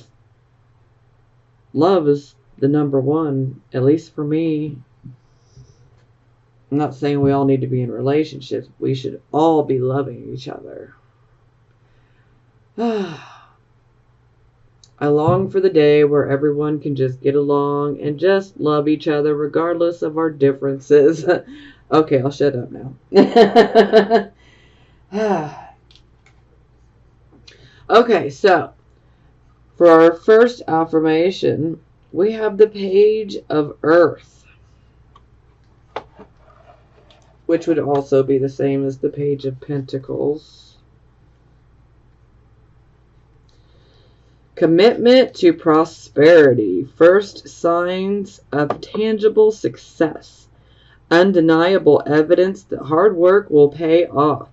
is the number one, at least for me. I'm not saying we all need to be in relationships. We should all be loving each other. I long for the day where everyone can just get along and just love each other regardless of our differences. Okay, I'll shut up now. Okay, so for our first affirmation, we have the page of Earth, which would also be the same as the page of Pentacles. Commitment to prosperity. First signs of tangible success. Undeniable evidence that hard work will pay off.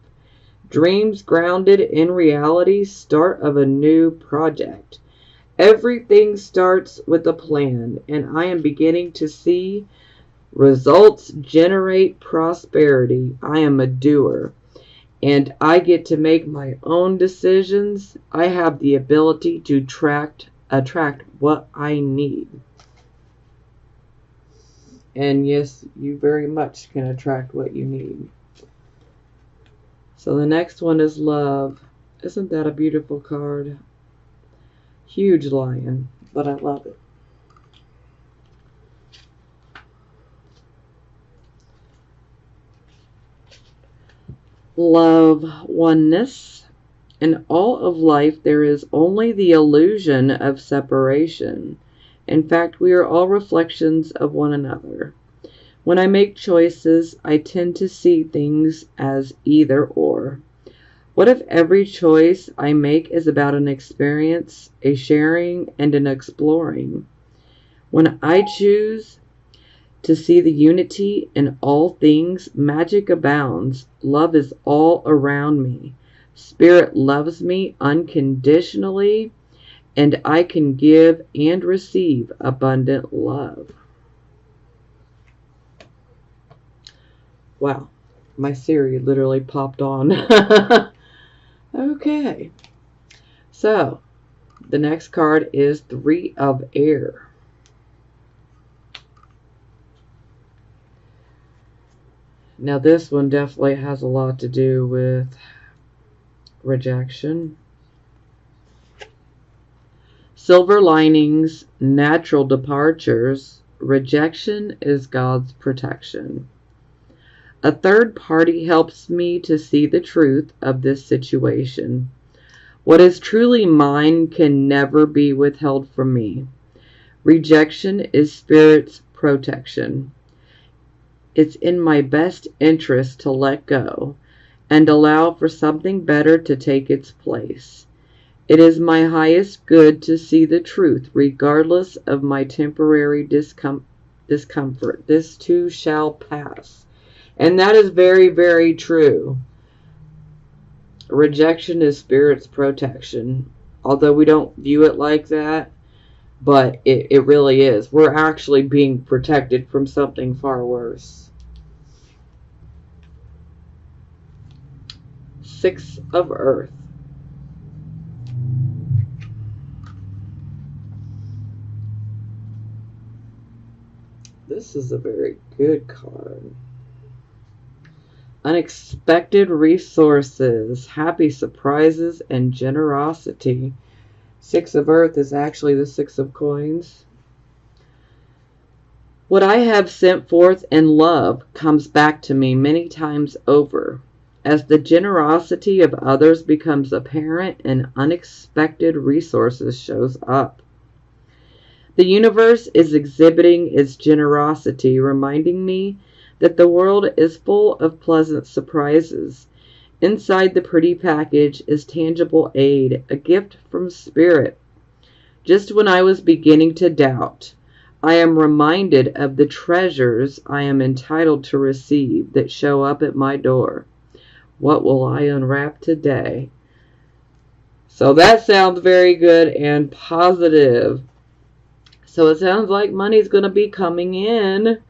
Dreams grounded in reality. Start of a new project. Everything starts with a plan, and I am beginning to see results generate prosperity. I am a doer, and I get to make my own decisions. I have the ability to attract what I need. And yes, you very much can attract what you need. So the next one is love. Isn't that a beautiful card? Huge lion, but I love it. Love, oneness. In all of life, there is only the illusion of separation. In fact, we are all reflections of one another. When I make choices, I tend to see things as either or. What if every choice I make is about an experience, a sharing, and an exploring? When I choose to see the unity in all things, magic abounds. Love is all around me. Spirit loves me unconditionally, and I can give and receive abundant love. Wow, my Siri literally popped on. Okay, so the next card is 3 of Air. Now this one definitely has a lot to do with rejection. Silver linings, natural departures. Rejection is God's protection. A third party helps me to see the truth of this situation. What is truly mine can never be withheld from me. Rejection is Spirit's protection. It's in my best interest to let go and allow for something better to take its place. It is my highest good to see the truth, regardless of my temporary discomfort. This too shall pass. And that is very, very true. Rejection is Spirit's protection. Although we don't view it like that, but it really is. We're actually being protected from something far worse. Six of Earth. This is a very good card. Unexpected resources, happy surprises, and generosity. Six of Earth is actually the Six of Coins. What I have sent forth in love comes back to me many times over. As the generosity of others becomes apparent and unexpected resources shows up. The universe is exhibiting its generosity, reminding me that the world is full of pleasant surprises. Inside the pretty package is tangible aid, a gift from Spirit. Just when I was beginning to doubt, I am reminded of the treasures I am entitled to receive that show up at my door. What will I unwrap today? So that sounds very good and positive. So it sounds like money's going to be coming in.